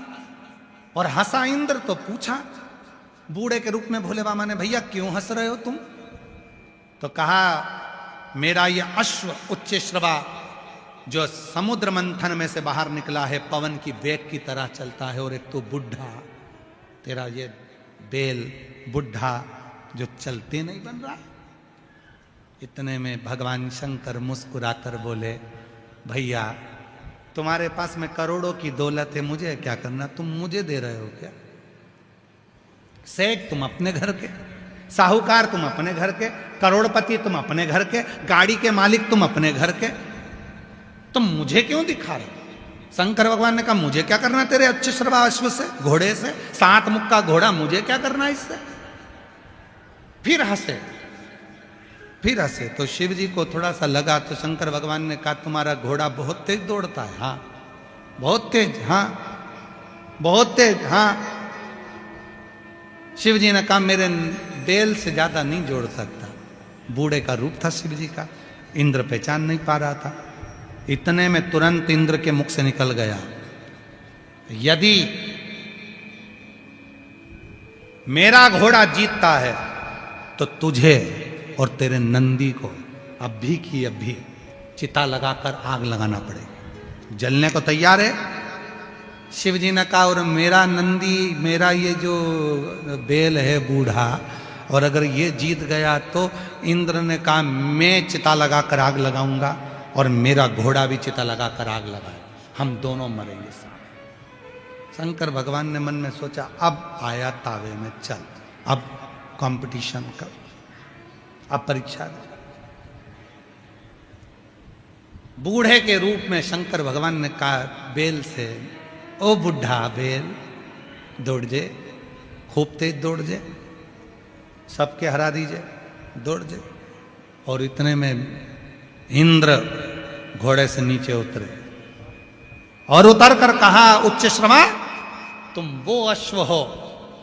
और हंसा इंद्र तो पूछा बूढ़े के रूप में भोले बाबा ने, भैया क्यों हंस रहे हो तुम? तो कहा मेरा ये अश्व उच्चैश्रवा जो समुद्र मंथन में से बाहर निकला है, पवन की वेग की तरह चलता है, और एक तो बुढ़ा तेरा ये बेल बुढ़ा जो चलते नहीं बन रहा। इतने में भगवान शंकर मुस्कुराकर बोले, भैया तुम्हारे पास में करोड़ों की दौलत है, मुझे क्या करना? तुम मुझे दे रहे हो क्या? सेठ तुम अपने घर के, साहूकार तुम अपने घर के, करोड़पति तुम अपने घर के, गाड़ी के मालिक तुम अपने घर के, तुम मुझे क्यों दिखा रहे हो? शंकर भगवान ने कहा मुझे क्या करना तेरे उच्चैश्रवा अश्व से, घोड़े से, 7 मुख का घोड़ा, मुझे क्या करना इससे? फिर हंसे, फिर हंसे। तो शिव जी को थोड़ा सा लगा तो शंकर भगवान ने कहा तुम्हारा घोड़ा बहुत तेज दौड़ता है। हाँ बहुत तेज, हाँ बहुत तेज, हाँ। शिव जी ने कहा मेरे बेल से ज्यादा नहीं जोड़ सकता। बूढ़े का रूप था शिव जी का, इंद्र पहचान नहीं पा रहा था। इतने में तुरंत इंद्र के मुख से निकल गया, यदि मेरा घोड़ा जीतता है तो तुझे और तेरे नंदी को अभी की अभी चिता लगाकर आग लगाना पड़ेगी। जलने को तैयार है? शिव जी ने कहा और मेरा नंदी, मेरा ये जो बेल है बूढ़ा, और अगर ये जीत गया तो इंद्र ने कहा मैं चिता लगाकर आग लगाऊंगा और मेरा घोड़ा भी चिता लगाकर आग लगाए, हम दोनों मरेंगे साथ। शंकर भगवान ने मन में सोचा अब आया तावे में, चल अब कंपटीशन कर, अब परीक्षा दे। बूढ़े के रूप में शंकर भगवान ने कहा बेल से, ओ बुढ़ा बेल दौड़ जे, खूब तेज दौड़ जे, सबके हरा दीजिए, दौड़ जे। और इतने में इंद्र घोड़े से नीचे उतरे और उतर कर कहा उच्चैश्रवा तुम वो अश्व हो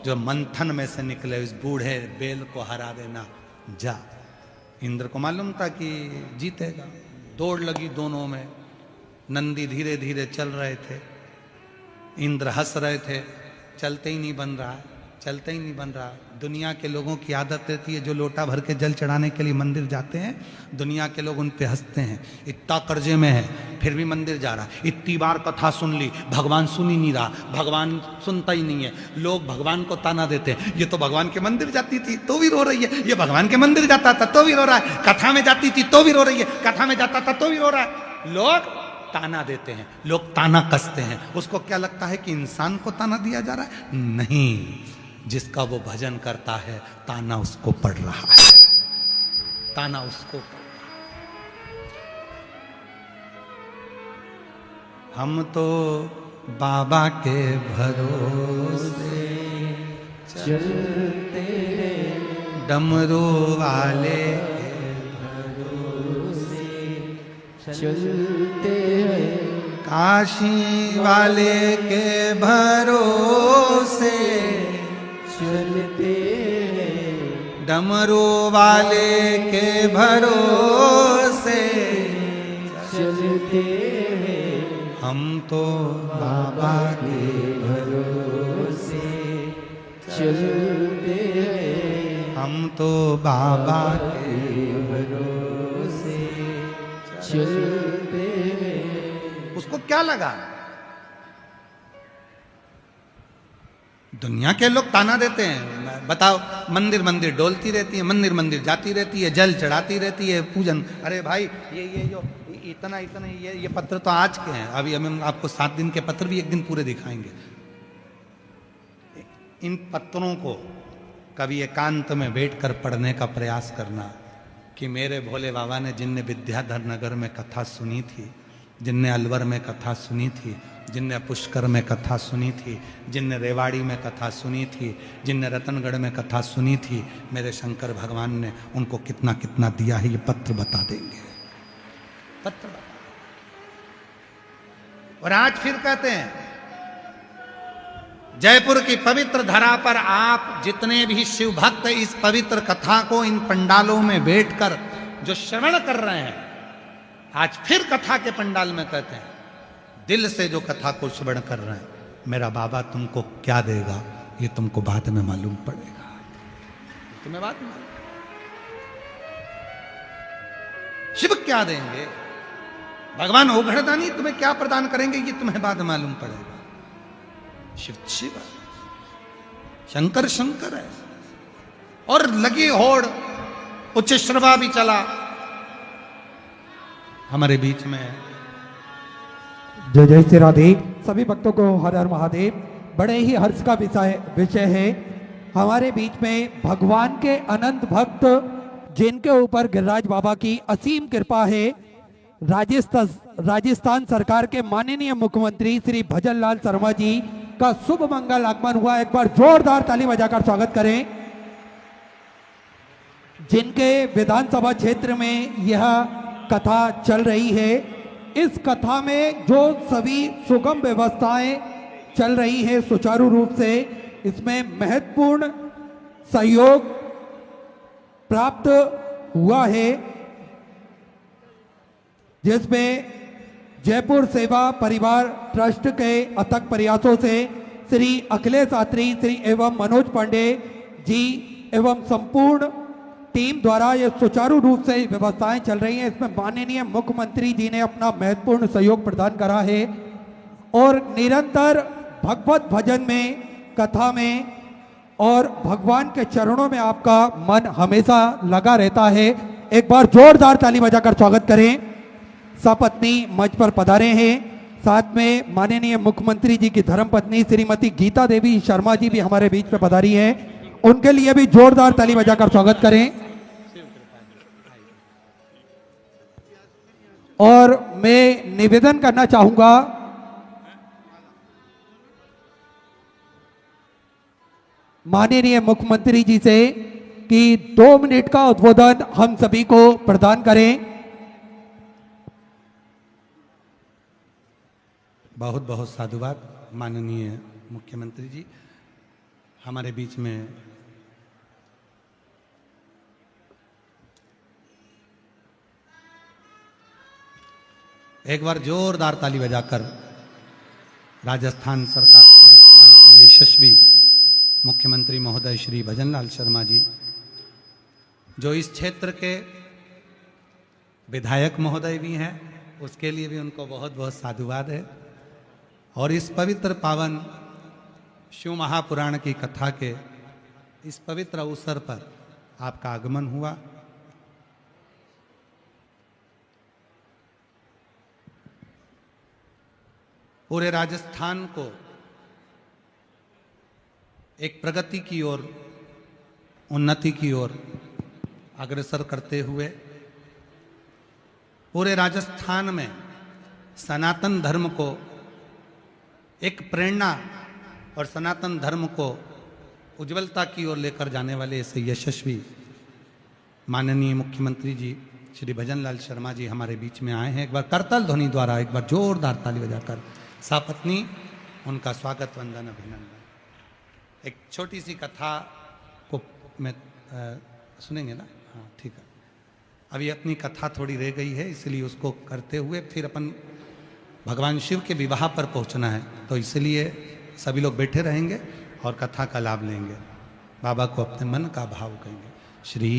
जो मंथन में से निकले, इस बूढ़े बेल को हरा देना, जा। इंद्र को मालूम था कि जीतेगा। दौड़ लगी दोनों में, नंदी धीरे धीरे चल रहे थे, इंद्र हंस रहे थे, चलते ही नहीं बन रहा, चलते ही नहीं बन रहा। दुनिया के लोगों की आदत रहती है, जो लोटा भर के जल चढ़ाने के लिए मंदिर जाते हैं, दुनिया के लोग उन पे हंसते हैं, इतना कर्जे में है फिर भी मंदिर जा रहा, इतनी बार कथा सुन ली, भगवान सुन ही नहीं रहा, भगवान सुनता ही नहीं है। लोग भगवान को ताना देते हैं, ये तो भगवान के मंदिर जाती थी तो भी रो रही है, ये भगवान के मंदिर जाता था तो भी रो रहा है, कथा में जाती थी तो भी रो रही है, कथा में जाता था तो भी रो रहा है। लोग ताना देते हैं, लोग ताना कसते हैं। उसको क्या लगता है कि इंसान को ताना दिया जा रहा है? नहीं, जिसका वो भजन करता है ताना उसको पड़ रहा है, ताना उसको पड़ रहा है। हम तो बाबा के भरोसे चलते हैं, डमरू वाले चलते हैं, काशी वाले के भरोसे चलते हैं, डमरू वाले के भरोसे चलते हैं, हम तो बाबा के भरोसे चलते हैं, हम तो बाबा के भरोसे चलते हैं। उसको क्या लगा? दुनिया के लोग ताना देते हैं, बताओ, मंदिर मंदिर डोलती रहती है, मंदिर मंदिर जाती रहती है, जल चढ़ाती रहती है, पूजन। अरे भाई ये जो इतना इतना ये पत्र तो आज के हैं, अभी हम आपको 7 दिन के पत्र भी एक दिन पूरे दिखाएंगे। इन पत्रों को कभी एकांत में बैठकर पढ़ने का प्रयास करना कि मेरे भोले बाबा ने, जिनने विद्याधर नगर में कथा सुनी थी, जिनने अलवर में कथा सुनी थी, जिनने पुष्कर में कथा सुनी थी, जिनने रेवाड़ी में कथा सुनी थी, जिनने रतनगढ़ में कथा सुनी थी, मेरे शंकर भगवान ने उनको कितना कितना दिया है, ये पत्र बता देंगे, पत्र बता। और आज फिर कहते हैं, जयपुर की पवित्र धरा पर आप जितने भी शिव भक्त इस पवित्र कथा को इन पंडालों में बैठकर जो श्रवण कर रहे हैं, आज फिर कथा के पंडाल में कहते हैं, दिल से जो कथा को श्रवण कर रहे हैं, मेरा बाबा तुमको क्या देगा ये तुमको बाद में मालूम पड़ेगा, तुम्हें बाद में शिव क्या देंगे, भगवान ओघड़दानी तुम्हें क्या प्रदान करेंगे ये तुम्हें बाद में मालूम पड़ेगा। शिव शिव है, शंकर शंकर है। और लगी होड़, उच्च श्रवा भी चला हमारे बीच में। जय जय श्री राधे। सभी भक्तों को हर हर महादेव। बड़े ही हर्ष का विषय है, हमारे बीच में भगवान के अनंत भक्त जिनके ऊपर गिरिराज बाबा की असीम कृपा है, राजस्थान सरकार के माननीय मुख्यमंत्री श्री भजन लाल शर्मा जी का शुभ मंगल आगमन हुआ। एक बार जोरदार ताली बजाकर स्वागत करें, जिनके विधानसभा क्षेत्र में यह कथा चल रही है। इस कथा में जो सभी सुगम व्यवस्थाएं चल रही है सुचारू रूप से, इसमें महत्वपूर्ण सहयोग प्राप्त हुआ है, जिसमें जयपुर सेवा परिवार ट्रस्ट के अथक प्रयासों से श्री अखिलेश आत्री श्री एवं मनोज पांडे जी एवं संपूर्ण टीम द्वारा ये सुचारू रूप से व्यवस्थाएं चल रही हैं। इसमें माननीय मुख्यमंत्री जी ने अपना महत्वपूर्ण सहयोग प्रदान करा है और निरंतर भगवत भजन में, कथा में और भगवान के चरणों में आपका मन हमेशा लगा रहता है। एक बार जोरदार ताली बजाकर स्वागत करें। सपत्नी मंच पर पधारे हैं, साथ में माननीय मुख्यमंत्री जी की धर्मपत्नी श्रीमती गीता देवी शर्मा जी भी हमारे बीच में पधारी हैं, उनके लिए भी जोरदार ताली बजाकर स्वागत करें। और मैं निवेदन करना चाहूंगा, माननीय मुख्यमंत्री जी से कि 2 मिनट का उद्बोधन हम सभी को प्रदान करें। बहुत बहुत साधुवाद माननीय मुख्यमंत्री जी, हमारे बीच में एक बार जोरदार ताली बजाकर राजस्थान सरकार के माननीय यशस्वी मुख्यमंत्री महोदय श्री भजनलाल शर्मा जी, जो इस क्षेत्र के विधायक महोदय भी हैं, उसके लिए भी उनको बहुत बहुत साधुवाद है। और इस पवित्र पावन शिव महापुराण की कथा के इस पवित्र अवसर पर आपका आगमन हुआ। पूरे राजस्थान को एक प्रगति की ओर, उन्नति की ओर अग्रसर करते हुए पूरे राजस्थान में सनातन धर्म को एक प्रेरणा और सनातन धर्म को उज्ज्वलता की ओर लेकर जाने वाले ऐसे यशस्वी माननीय मुख्यमंत्री जी श्री भजन लाल शर्मा जी हमारे बीच में आए हैं। एक बार करताल ध्वनि द्वारा एक बार जोरदार ताली बजाकर सपत्नी उनका स्वागत, वंदन, अभिनंदन। एक छोटी सी कथा को मैं सुनेंगे ना? हाँ ठीक है। अभी अपनी कथा थोड़ी रह गई है, इसलिए उसको करते हुए फिर अपन भगवान शिव के विवाह पर पहुंचना है, तो इसलिए सभी लोग बैठे रहेंगे और कथा का लाभ लेंगे। बाबा को अपने मन का भाव कहेंगे। श्री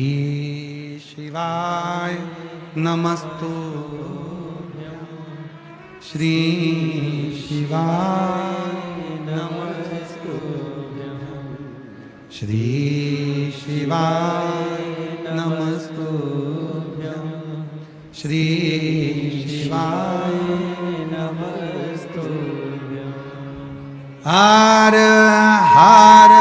शिवाय नमस्तु, श्री शिवाय नमस्तु, श्री शिवाय नमस्तु, श्री शिवाय नमस्तु। हर हर